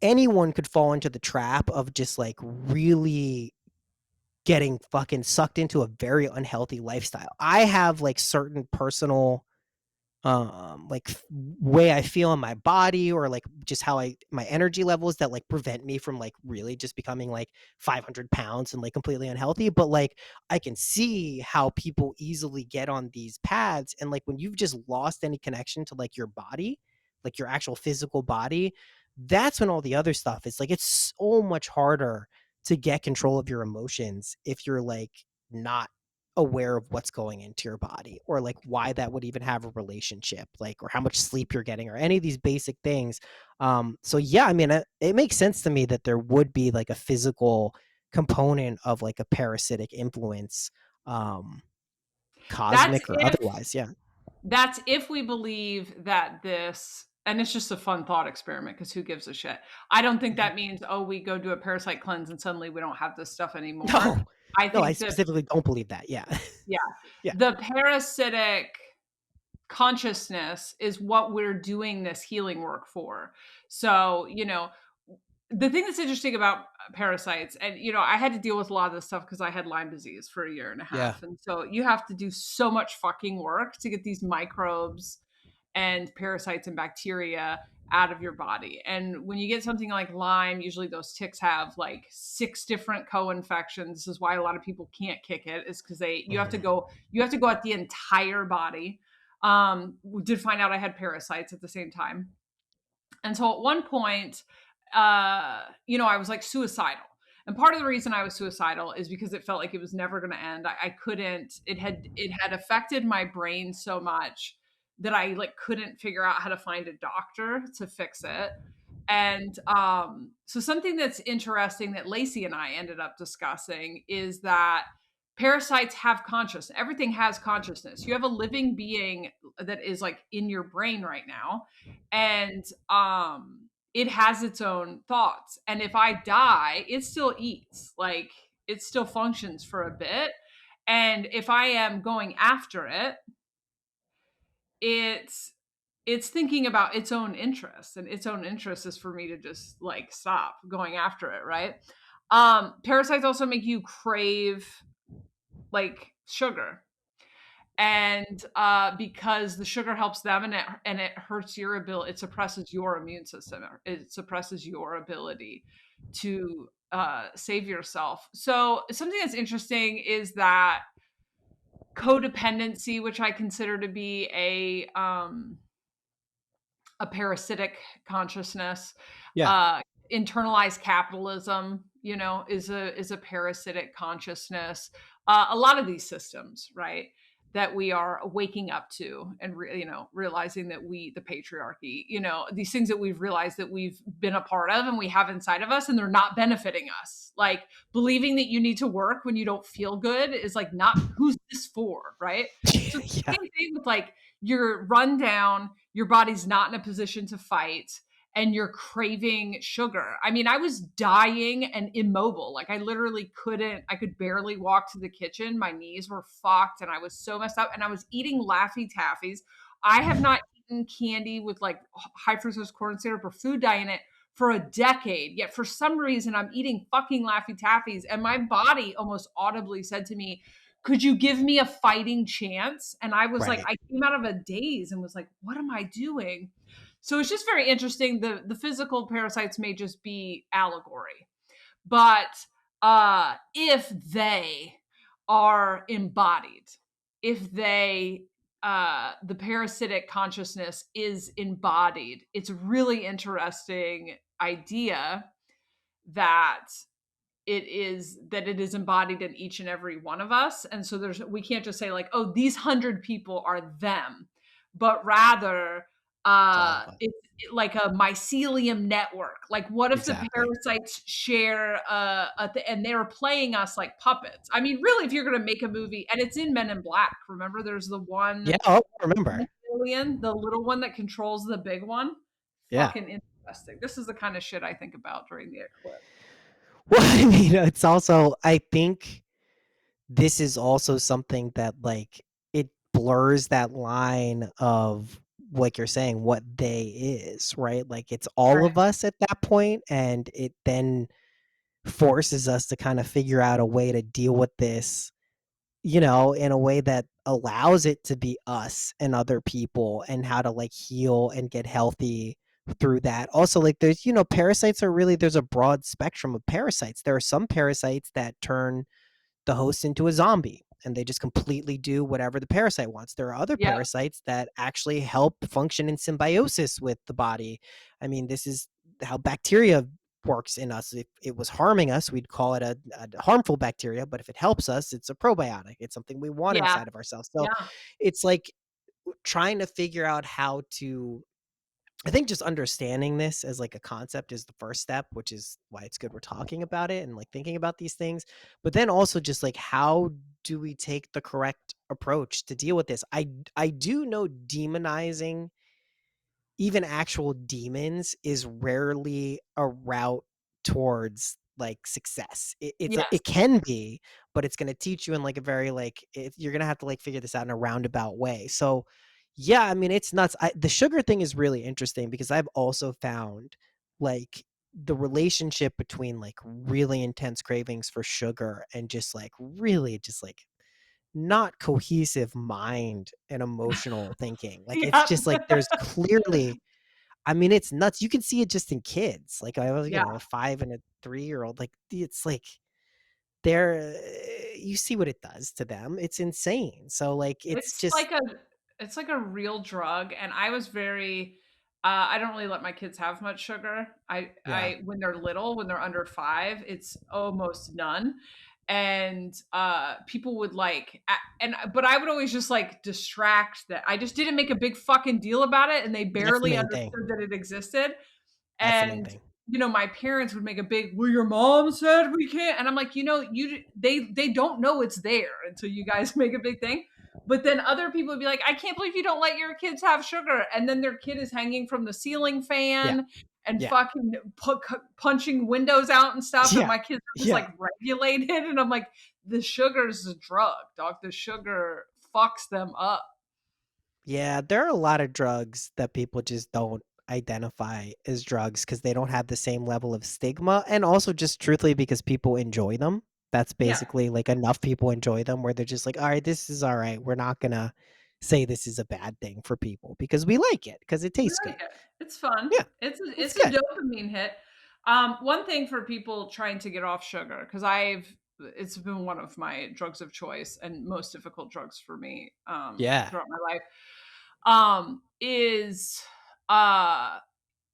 anyone could fall into the trap of just like really getting fucking sucked into a very unhealthy lifestyle. I have like certain personal like way I feel in my body or like just how my energy levels that like prevent me from like really just becoming like 500 pounds and like completely unhealthy. But like I can see how people easily get on these paths, and like when you've just lost any connection to like your body, like your actual physical body, that's when all the other stuff is like it's so much harder to get control of your emotions if you're like not aware of what's going into your body or like why that would even have a relationship, like, or how much sleep you're getting or any of these basic things. So yeah, I mean it makes sense to me that there would be like a physical component of like a parasitic influence, um That's cosmic or if otherwise. Yeah. that's if we believe that this, and it's just a fun thought experiment because who gives a shit? I don't think Mhm. that means, oh, we go do a parasite cleanse and suddenly we don't have this stuff anymore. No, I no, I think that, specifically don't believe that. Yeah. yeah, Yeah. the parasitic consciousness is what we're doing this healing work for. So, the thing that's interesting about parasites, and I had to deal with a lot of this stuff because I had Lyme disease for a year and a Yeah. half. And so you have to do so much fucking work to get these microbes and parasites and bacteria out of your body. And when you get something like Lyme, usually those ticks have like 6 different co-infections. This is why a lot of people can't kick it, is because Mhm. you have to go at the entire body. We did find out I had parasites at the same time. And so at one point, I was like suicidal. And part of the reason I was suicidal is because it felt like it was never going to end. I couldn't. It had affected my brain so much that I like couldn't figure out how to find a doctor to fix it. And so something that's interesting that Lacey and I ended up discussing is that parasites have consciousness. Everything has consciousness. You have a living being that is like in your brain right now, and it has its own thoughts. And if I die, it still eats. Like it still functions for a bit. And if I am going after it, it's it's thinking about its own interests, and its own interest is for me to just like stop going after it, right? Parasites also make you crave like sugar, and because the sugar helps them, and it hurts your ability, it suppresses your immune system, it suppresses your ability to save yourself. So something that's interesting is that codependency, which I consider to be a parasitic consciousness, Yeah. uh, internalized capitalism, is a parasitic consciousness. A lot of these systems, right, that we are waking up to, and realizing that the patriarchy, these things that we've realized that we've been a part of and we have inside of us, and they're not benefiting us. Like believing that you need to work when you don't feel good is like, not who's this for, right? So it's the Yeah. same thing with like you're run down, your body's not in a position to fight, and you're craving sugar. I mean, I was dying and immobile. Like I literally couldn't, I could barely walk to the kitchen. My knees were fucked and I was so messed up, and I was eating Laffy Taffies. I have not eaten candy with like high fructose corn syrup or food dye in it for a decade. Yet for some reason I'm eating fucking Laffy Taffies, and my body almost audibly said to me, could you give me a fighting chance? And I was like, Right. I came out of a daze and was like, what am I doing? So it's just very interesting. The physical parasites may just be allegory, but if they are embodied, if they the parasitic consciousness is embodied, it's a really interesting idea that it is embodied in each and every one of us. And so we can't just say like, oh, these 100 people are them, but rather It's all of us. it's like a mycelium network. Like, what if the Exactly. parasites share and they're playing us like puppets? I mean, really, if you're going to make a movie, and it's in Men in Black, remember there's the one Yeah, oh, I remember. alien, the little one that controls the big one. Yeah. Fucking interesting. This is the kind of shit I think about during the eclipse. Well, I mean, it's also, I think this is also something that, like, it blurs that line of, like you're saying, what they is, right? Like, it's all Right. of us at that point, and it then forces us to kind of figure out a way to deal with this, in a way that allows it to be us and other people, and how to, like, heal and get healthy through that. Also, like, parasites are really, there's a broad spectrum of parasites. There are some parasites that turn the host into a zombie and they just completely do whatever the parasite wants. There are other Yep. parasites that actually help function in symbiosis with the body. I mean, this is how bacteria works in us. If it was harming us, we'd call it a harmful bacteria, but if it helps us, it's a probiotic. It's something we want Yeah. inside of ourselves. So Yeah. it's like trying to figure out how to, I think just understanding this as like a concept is the first step, which is why it's good we're talking about it and like thinking about these things. But then also just like, how do we take the correct approach to deal with this? I do know demonizing even actual demons is rarely a route towards like success. Yes. It can be, but it's going to teach you in like a very like you're going to have to like figure this out in a roundabout way. So yeah, I mean it's nuts. The sugar thing is really interesting because I've also found like the relationship between like really intense cravings for sugar and just like really just like not cohesive mind and emotional thinking. Like it's Yep. just like there's clearly, I mean, it's nuts. You can see it just in kids. Like I was, Yeah. a 5 and a 3-year-old. Like it's like they're you see what it does to them. It's insane. So like it's It's just like a real drug, and I was very I don't really let my kids have much sugar. yeah, I when they're little, when they're under 5, it's almost none. And people would like but I would always just like distract that. I just didn't make a big fucking deal about it, and they that's the barely main thing. understood that it existed. That's the main And thing. my parents would make a big, well, your mom said we can't. And I'm like, they don't know it's there until you guys make a big thing. But then other people would be like, I can't believe you don't let your kids have sugar. And then their kid is hanging from the ceiling Yeah. fan and Yeah. fucking punching windows out and stuff. And Yeah. my kids are just Yeah. like regulated. And I'm like, the sugar's a drug, dog. The sugar fucks them up. Yeah, there are a lot of drugs that people just don't identify as drugs because they don't have the same level of stigma, and also just truthfully because people enjoy them. That's Yeah, basically like enough people enjoy them where they're just like, all right, this is all right. We're not gonna say this is a bad thing for people because we like it because it we tastes good. like it. It's fun. Yeah, it's It's a good. dopamine hit. One thing for people trying to get off sugar, because it's been one of my drugs of choice and most difficult drugs for me Yeah. throughout my life. Is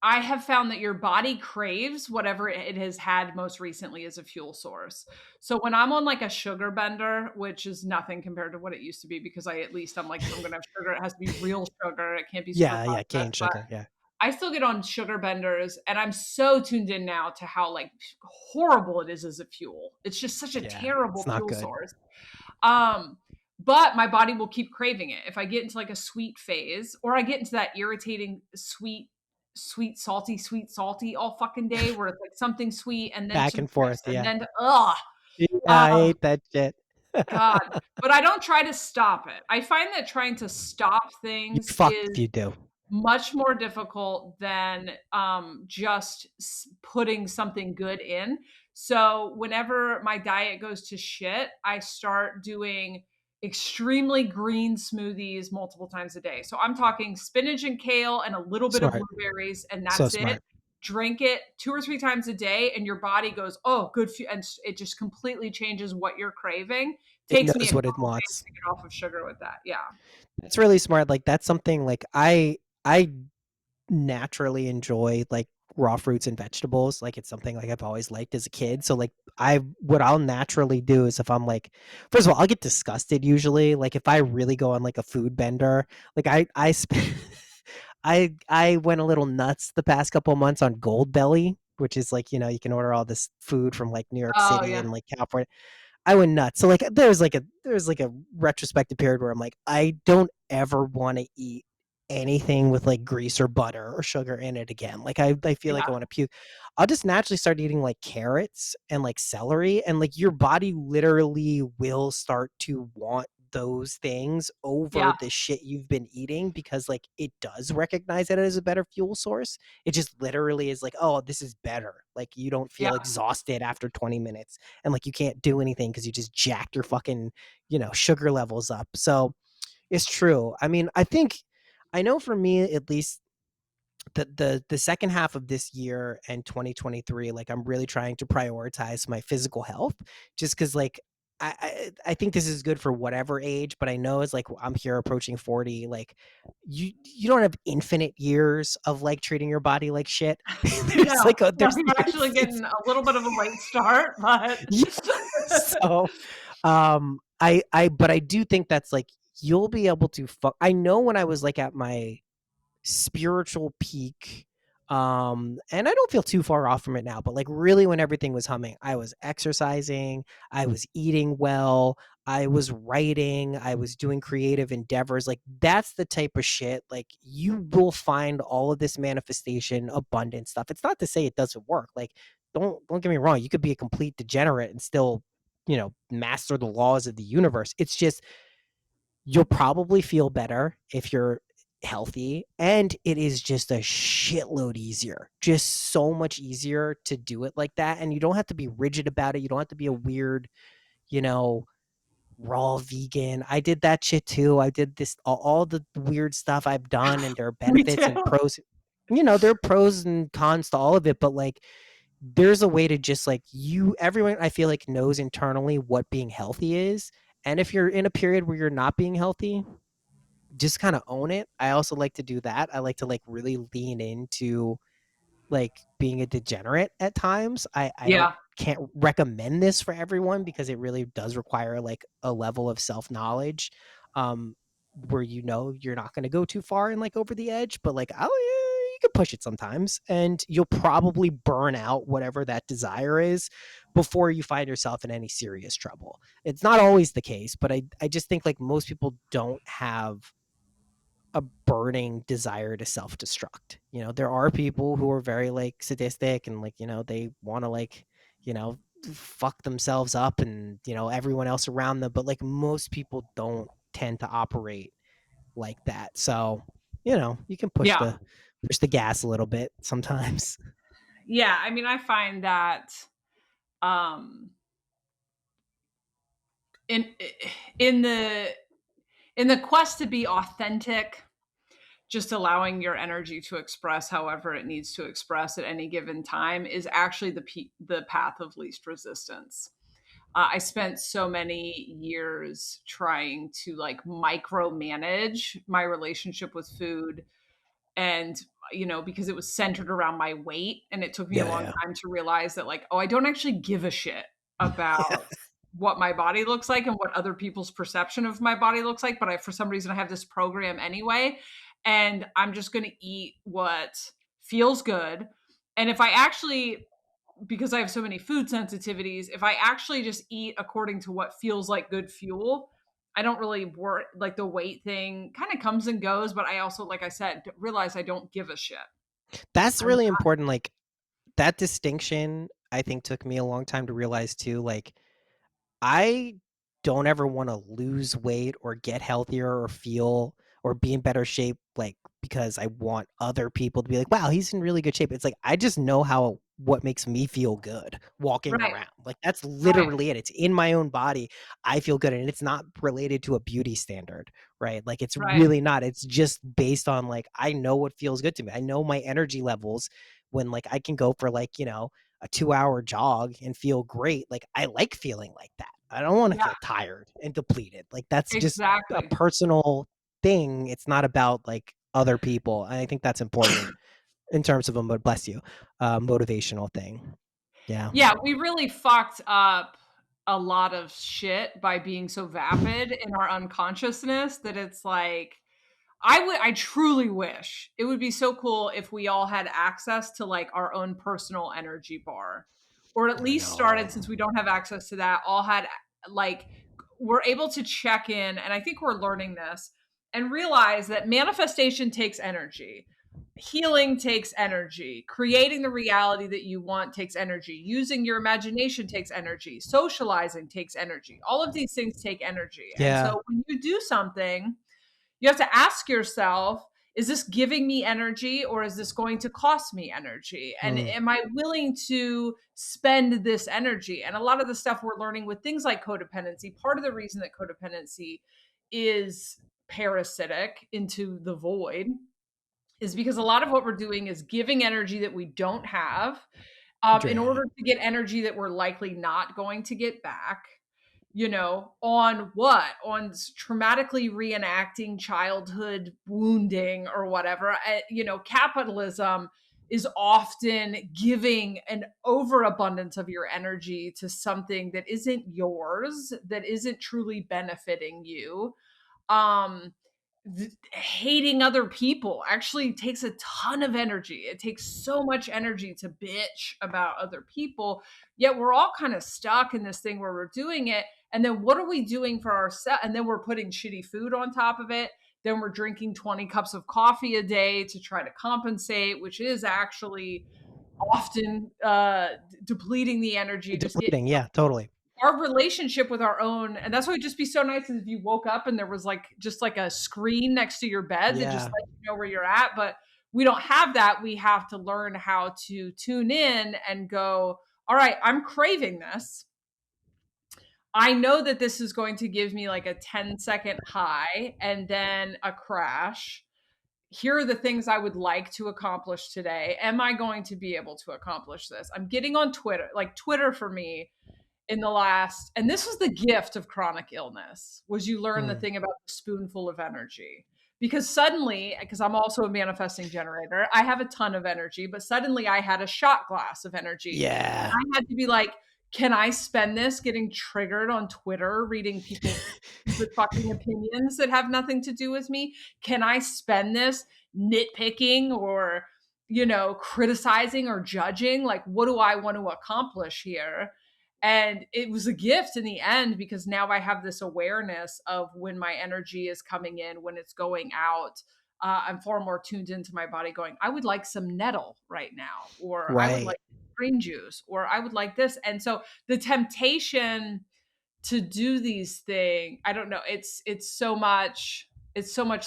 I have found that your body craves whatever it has had most recently as a fuel source. So when I'm on like a sugar bender, which is nothing compared to what it used to be, because at least I'm like, if I'm gonna have sugar, it has to be real sugar. It can't be super Yeah, yeah, cane processed. But sugar. Yeah. I still get on sugar benders, and I'm so tuned in now to how like horrible it is as a fuel. It's just such a Yeah. It's terrible not fuel good. source. Um, but my body will keep craving it. If I get into like a sweet phase, or I get into that irritating sweet, salty all fucking day, where it's like something sweet and then Back some and forth. chips and Yeah. then Yeah, I um, hate that shit. God. But I don't try to stop it. I find that trying to stop You things fucked is if you do. much more difficult than just putting something good in. So whenever my diet goes to shit, I start doing extremely green smoothies multiple times a day. So I'm talking spinach and kale and a little bit of Smart. blueberries, and So that's it. smart. Drink it 2 or 3 times a day, and your body goes, "Oh, good for you," and it just completely changes what you're craving. It Takes me a knows what it couple days wants. to get off of sugar with that. Yeah. That's really smart. Like that's something like I naturally enjoy like raw fruits and vegetables. Like it's something like I've always liked as a kid. So like I what I'll naturally do is if I'm like first of all, I'll get disgusted usually. Like if I really go on like a food bender, like I spent I went a little nuts the past couple of months on Gold Belly, which is like, you can order all this food from like New York Oh, City yeah. and like California. I went nuts. So like there's like a retrospective period where I'm like, I don't ever want to eat anything with like grease or butter or sugar in it again. Like I feel like I Yeah. want to puke. I'll just naturally start eating like carrots and like celery, and like your body literally will start to want those things over Yeah. the shit you've been eating because like it does recognize it as a better fuel source. It just literally is like, oh, this is better. Like you don't Yeah. feel exhausted after 20 minutes and like you can't do anything because you just jacked your fucking sugar levels up. So it's true. I mean, I know for me at least the second half of this year and 2023, like I'm really trying to prioritize my physical health just because like I think this is good for whatever age, but I know as like I'm here approaching 40, like you don't have infinite years of like treating your body like shit. there's No, like a no, there's you're actually it's getting a little bit of a late start, but yeah. So but I do think that's like you'll be able to I know when I was like at my spiritual peak, and I don't feel too far off from it now, but like really when everything was humming, I was exercising, I was eating well, I was writing, I was doing creative endeavors. Like that's the type of shit like you will find all of this manifestation abundant stuff. It's not to say it doesn't work. Like don't get me wrong, you could be a complete degenerate and still master the laws of the universe. It's just you'll probably feel better if you're healthy, and it is just a shitload easier, just so much easier to do it like that, and you don't have to be rigid about it. You don't have to be a weird, you know raw vegan. I did that shit too. I did this all the weird stuff I've done, and there are me benefits and too. pros. There are pros and cons to all of it, but like there's a way to just like everyone I feel like knows internally what being healthy is. And if you're in a period where you're not being healthy, just kind of own it. I also like to do that. I like to like really lean into like being a degenerate at times. I don't Yeah. can't recommend this for everyone because it really does require like a level of self-knowledge where you're not going to go too far and like over the edge, but like you can push it sometimes and you'll probably burn out whatever that desire is before you find yourself in any serious trouble. It's not always the case, but I just think like most people don't have a burning desire to self-destruct. There are people who are very like sadistic and like, they want to like, you know, fuck themselves up and, everyone else around them, but like most people don't tend to operate like that. So, you can Yeah. push the gas a little bit sometimes. Yeah, I mean, I find that, um, in in the in the quest to be authentic, just allowing your energy to express however it needs to express at any given time is actually the path of least resistance. I spent so many years trying to like micromanage my relationship with food, and because it was centered around my weight, and it took me a Yeah, long yeah. time to realize that, like, oh, I don't actually give a shit Yeah. about what my body looks like and what other people's perception of my body looks like, but for some reason I have this program anyway, and I'm just going to eat what feels good. And if I actually, because I have so many food sensitivities, if I actually just eat according to what feels like good fuel, I don't really work. Like, the weight thing kind of comes and goes, but I also, like I said, realize I don't give a shit. That's I'm really important. Like that distinction, I think took me a long time to realize too. Like I don't ever want to lose weight or get healthier or feel or be in better shape, like because I want other people to be like, wow, he's in really good shape. It's like I just know how what makes me feel good walking Right, around. Like, that's right, literally it. It's in my own body. I feel good, and it's not related to a beauty standard, right? Like, it's right. really not. It's just based on, like, I know what feels good to me. I know my energy levels when, like, I can go for, like, a 2-hour jog and feel great. Like, I like feeling like that. I don't wanna Yeah, feel tired and depleted. Like, that's just a exactly. personal thing. It's not about, like, other people, and I think that's important in terms of a bless you, motivational thing. Yeah. Yeah, we really fucked up a lot of shit by being so vapid in our unconsciousness that it's like I truly wish it would be so cool if we all had access to like our own personal energy bar, or at I least know. started, since we don't have access to that, all had like we're able to check in. And I think we're learning this and realize that manifestation takes energy. Healing takes energy. Creating the reality that you want takes energy. Using your imagination takes energy. Socializing takes energy. All of these things take energy. And Yeah. so when you do something, you have to ask yourself, is this giving me energy or is this going to cost me energy? And Mm, am I willing to spend this energy? And a lot of the stuff we're learning with things like codependency, part of the reason that codependency is parasitic into the void is because a lot of what we're doing is giving energy that we don't have, in yeah. order to get energy that we're likely not going to get back. On what? On traumatically reenacting childhood wounding or whatever. Capitalism is often giving an overabundance of your energy to something that isn't yours, that isn't truly benefiting you. um Hating other people actually takes a ton of energy. It takes so much energy to bitch about other people, yet we're all kind of stuck in this thing where we're doing it, and then what are we doing for ourselves? And then we're putting shitty food on top of it. Then we're drinking 20 cups of coffee a day to try to compensate, which is actually often depleting the energy. Just get Depleting, yeah, totally. our relationship with our own. And that's why it'd just be so nice if you woke up and there was like just like a screen next to your bed that just Yeah. lets you know where you're at. But we don't have that. We have to learn how to tune in and go, all right, I'm craving this. I know that this is going to give me like a 10-second high and then a crash. Here are the things I would like to accomplish today. Am I going to be able to accomplish this? I'm getting on Twitter. Like Twitter for me in the last, and this was the gift of chronic illness, was you learn the Mm. thing about the spoonful of energy. Because suddenly, because I'm also a manifesting generator, I have a ton of energy, but suddenly I had a shot glass of energy. And Yeah. I had to be like, can I spend this getting triggered on Twitter, reading people's stupid fucking opinions that have nothing to do with me? Can I spend this nitpicking or, criticizing or judging? Like, what do I want to accomplish here? And it was a gift in the end because now I have this awareness of when my energy is coming in, when it's going out. I'm far more tuned into my body going, I would like some nettle right now, or I would Right. like green juice, or I would like this. And so the temptation to do these things, I don't know, it's so much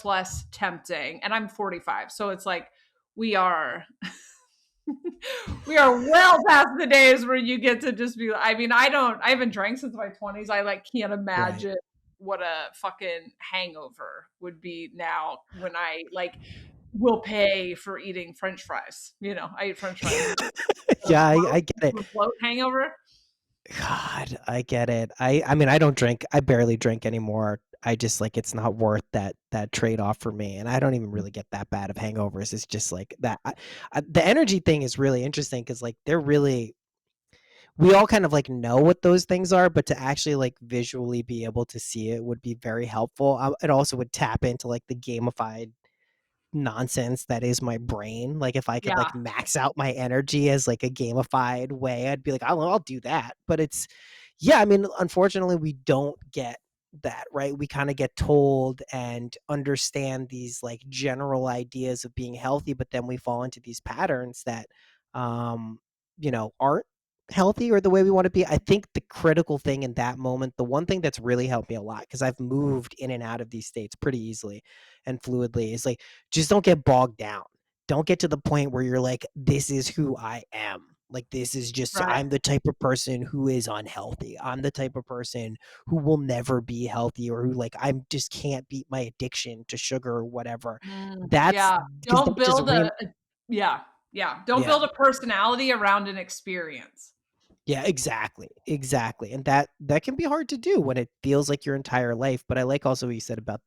less tempting. And I'm 45. So it's like we are we are well past the days where you get to just be, I haven't drank since my 20s. I like can't Right. imagine what a fucking hangover would be now when I like will pay for eating french fries. I eat french fries and Yeah, I get it. a float hangover. God, I get it. I mean, I don't drink. I barely drink anymore. I just like it's not worth that trade-off for me, and I don't even really get that bad of hangovers. It's just like that the energy thing is really interesting because like they're really we all kind of like know what those things are, but to actually like visually be able to see it would be very helpful. It also would tap into like the gamified nonsense that is my brain. Like if I could Yeah. like max out my energy as like a gamified way, I'd be like, I'll do that. But it's yeah, I mean, unfortunately, we don't get that, right? We kind of get told and understand these like general ideas of being healthy, but then we fall into these patterns that um, aren't healthy or the way we want to be. I think the critical thing in that moment, the one thing that's really helped me a lot because I've moved in and out of these states pretty easily and fluidly is like just don't get bogged down. Don't get to the point where you're like, this is who I am. Like, this is just, Right. I'm the type of person who is unhealthy. I'm the type of person who will never be healthy, or who, like, I just can't beat my addiction to sugar or whatever. That's Yeah. because Don't that just build a yeah, yeah. Don't yeah. build a personality around an experience. Yeah, exactly, exactly, and that can be hard to do when it feels like your entire life, but I like also what you said about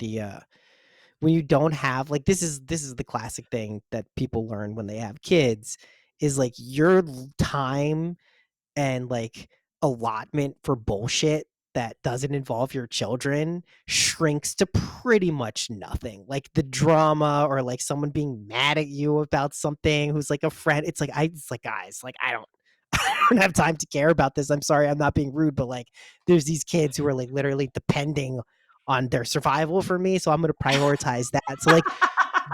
when you don't have like, this is the classic thing that people learn when they have kids, is, like, your time and, like, allotment for bullshit that doesn't involve your children shrinks to pretty much nothing. Like, the drama, or, like, someone being mad at you about something who's, like, a friend, it's like, "Guys, like, I don't I don't have time to care about this. I'm sorry, I'm not being rude, but, like, there's these kids who are, like, literally depending on their survival for me, so I'm gonna prioritize that." So, like,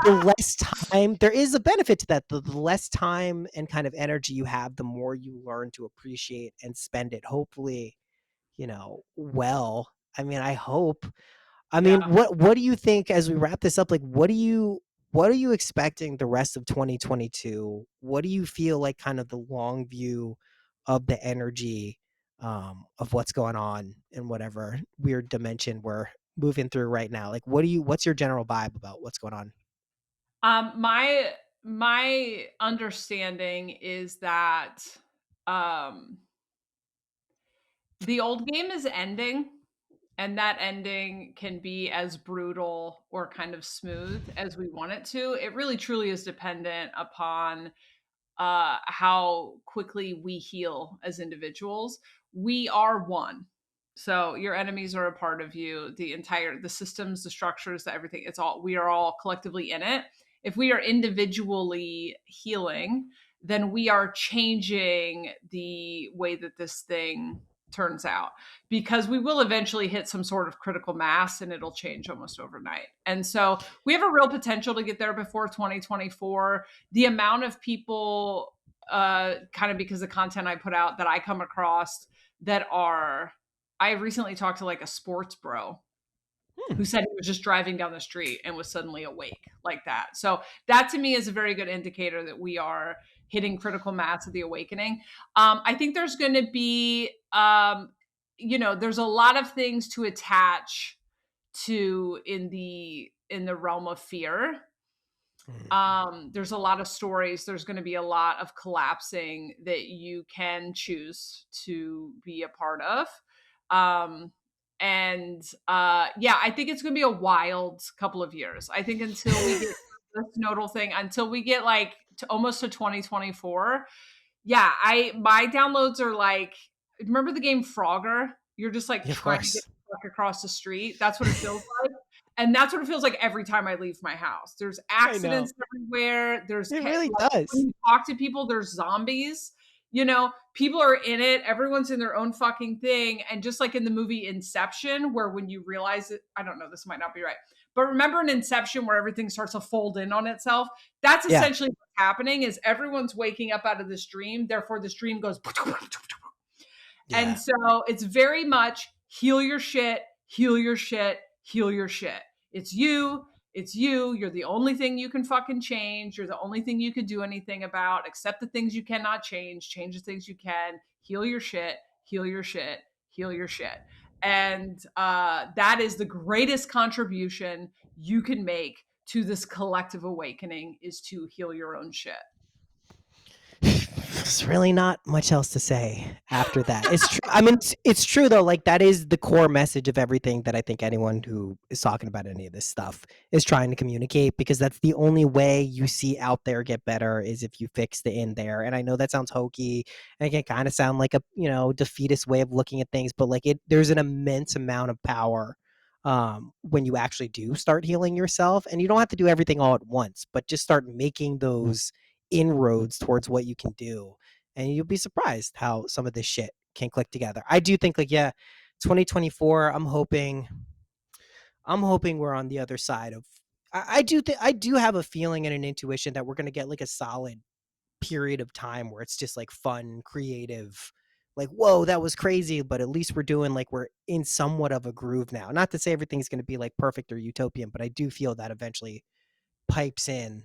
the less time there is a benefit to that. The less time and kind of energy you have, the more you learn to appreciate and spend it, hopefully, well. I mean, I hope. I mean, Yeah. what do you think, as we wrap this up, like, what are you expecting the rest of 2022? What do you feel like kind of the long view of the energy, of what's going on in whatever weird dimension we're moving through right now? Like, what's your general vibe about what's going on? My understanding is that um the old game is ending, and that ending can be as brutal or kind of smooth as we want it to. It really truly is dependent upon how quickly we heal as individuals. We are one. So your enemies are a part of you. The systems, the structures, the everything, it's all, we are all collectively in it. If we are individually healing, then we are changing the way that this thing turns out, because we will eventually hit some sort of critical mass and it'll change almost overnight. And so we have a real potential to get there before 2024. The amount of people, kind of because the content I put out, that I come across that are, I recently talked to like a sports bro Hmm. who said he was just driving down the street and was suddenly awake like that. So that to me is a very good indicator that we are hitting critical mass of the awakening. I think there's going to be, there's a lot of things to attach to in the realm of fear. Mm. There's a lot of stories. There's going to be a lot of collapsing that you can choose to be a part of. Um, yeah, I think it's going to be a wild couple of years. I think until we get this nodal thing, until we get like to almost to 2024. Yeah, I my downloads are like, remember the game Frogger? You're just like Yeah, of trying to get course. the fuck across the street. That's what it feels like. And that's what it feels like every time I leave my house. There's I know. accidents everywhere. It really Like when does. you talk to people, there's zombies. People are in it. Everyone's in their own fucking thing. And just like in the movie Inception, where when you realize it, I don't know, this might not be right. But remember in Inception where everything starts to fold in on itself? That's Yeah. essentially what's happening, is everyone's waking up out of this dream. Therefore, this dream goes and Yeah. so it's very much heal your shit, heal your shit, heal your shit. It's you. It's you. You're the only thing you can fucking change. You're the only thing you can do anything about. Accept the things you cannot change. Change the things you can. Heal your shit. Heal your shit. Heal your shit. And that is the greatest contribution you can make to this collective awakening, is to heal your own shit. There's really not much else to say after that. It's true. I mean, it's true though. Like, that is the core message of everything that I think anyone who is talking about any of this stuff is trying to communicate, because that's the only way you see out there get better, is if you fix the in there. And I know that sounds hokey and it can kind of sound like a, defeatist way of looking at things, but like, there's an immense amount of power, when you actually do start healing yourself, and you don't have to do everything all at once, but just start making those inroads towards what you can do, and you'll be surprised how some of this shit can click together. I do think, like, yeah, 2024, I'm hoping we're on the other side of, I do have a feeling and an intuition that we're going to get like a solid period of time where it's just like fun, creative, like, whoa, that was crazy, but at least we're in somewhat of a groove now. Not to say everything's going to be like perfect or utopian, but I do feel that eventually pipes in,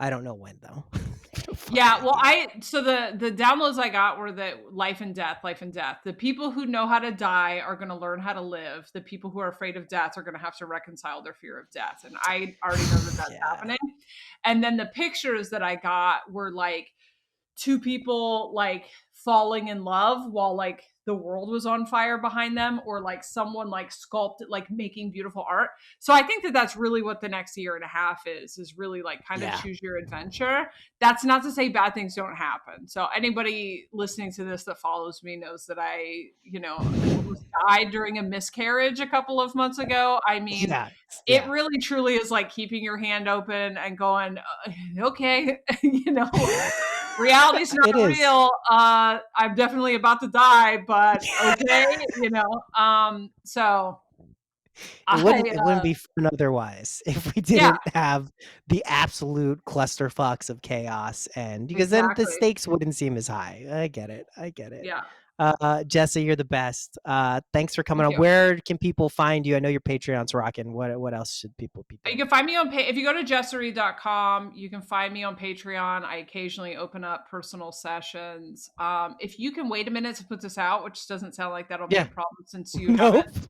I don't know when though. Fuck Yeah, well, idea. so the downloads I got were that life and death, life and death. The people who know how to die are going to learn how to live. The people who are afraid of death are going to have to reconcile their fear of death. And I already know that that's Yeah. happening. And then the pictures that I got were like two people like falling in love while like the world was on fire behind them, or like someone like sculpted, like making beautiful art. So I think that that's really what the next year and a half is really like kind of Yeah. choose your adventure. That's not to say bad things don't happen. So anybody listening to this that follows me knows that I, almost died during a miscarriage a couple of months ago. I mean, Yeah. it Yeah. really truly is like keeping your hand open and going, okay, you know, reality's not It is. real. I'm definitely about to die, but okay, so It I, wouldn't it wouldn't be fun otherwise if we yeah, didn't have the absolute clusterfucks of chaos, and because then the exactly. stakes wouldn't seem as high. I get it. I get it. Yeah. Jessa, you're the best. Thanks for coming Thank on. you. Where can people find you? I know your Patreon's rocking. What else should people be You doing? can find me if you go to jessereed.com, you can find me on Patreon. I occasionally open up personal sessions. If you can wait a minute to put this out, which doesn't sound like that'll be a Yeah. problem since you Nope. haven't.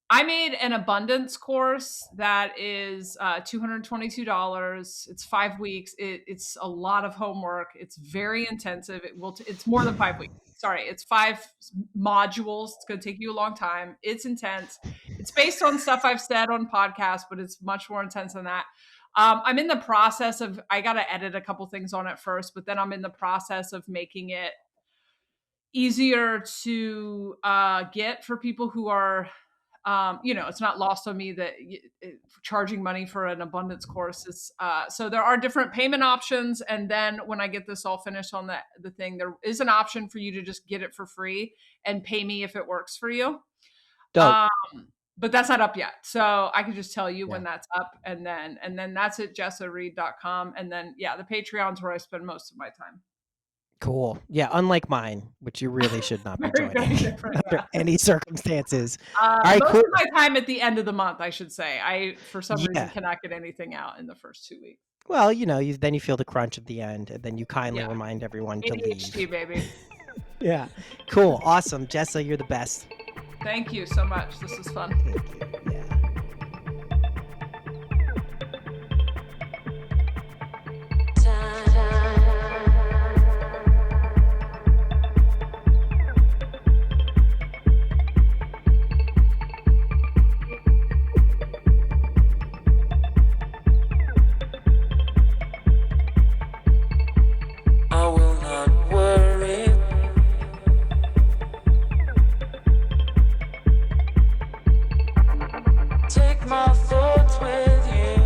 I made an abundance course that is $222. It's 5 weeks. It's a lot of homework. It's very intensive. It's more than 5 weeks. Sorry, it's 5 modules. It's going to take you a long time. It's intense. It's based on stuff I've said on podcasts, but it's much more intense than that. I'm in the process of, I got to edit a couple things on it first, but then I'm in the process of making it easier to get for people who are it's not lost on me that charging money for an abundance course is so there are different payment options. And then when I get this all finished on the thing, there is an option for you to just get it for free and pay me if it works for you. Dope. um, but that's not up yet, so I can just tell you Yeah. when that's up. And then that's at jessareed.com. And then the Patreon's where I spend most of my time. Cool. Yeah, unlike mine, which you really should not be Very, very joining different. under Yeah. any circumstances. All right, Most cool. of my time at the end of the month, I should say. I, for some reason, Yeah. cannot get anything out in the first 2 weeks. Well, then you feel the crunch at the end, and then you kindly Yeah. remind everyone to ADHD, leave. baby. Yeah. Cool. Awesome. Jessa, you're the best. Thank you so much. This was fun. Thank you. Yeah. I will not worry. Take my thoughts with you.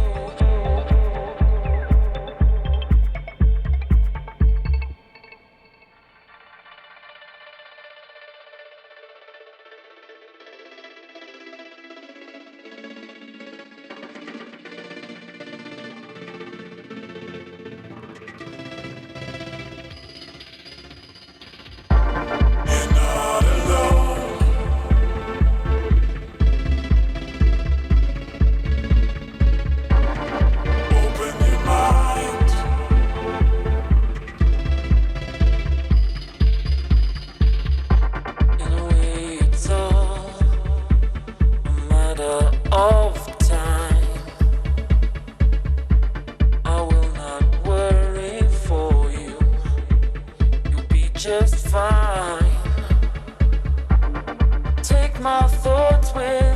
You're not alone. Open your mind. In a way, it's all a matter of time. I will not worry for you. You'll be just fine. Take my thoughts with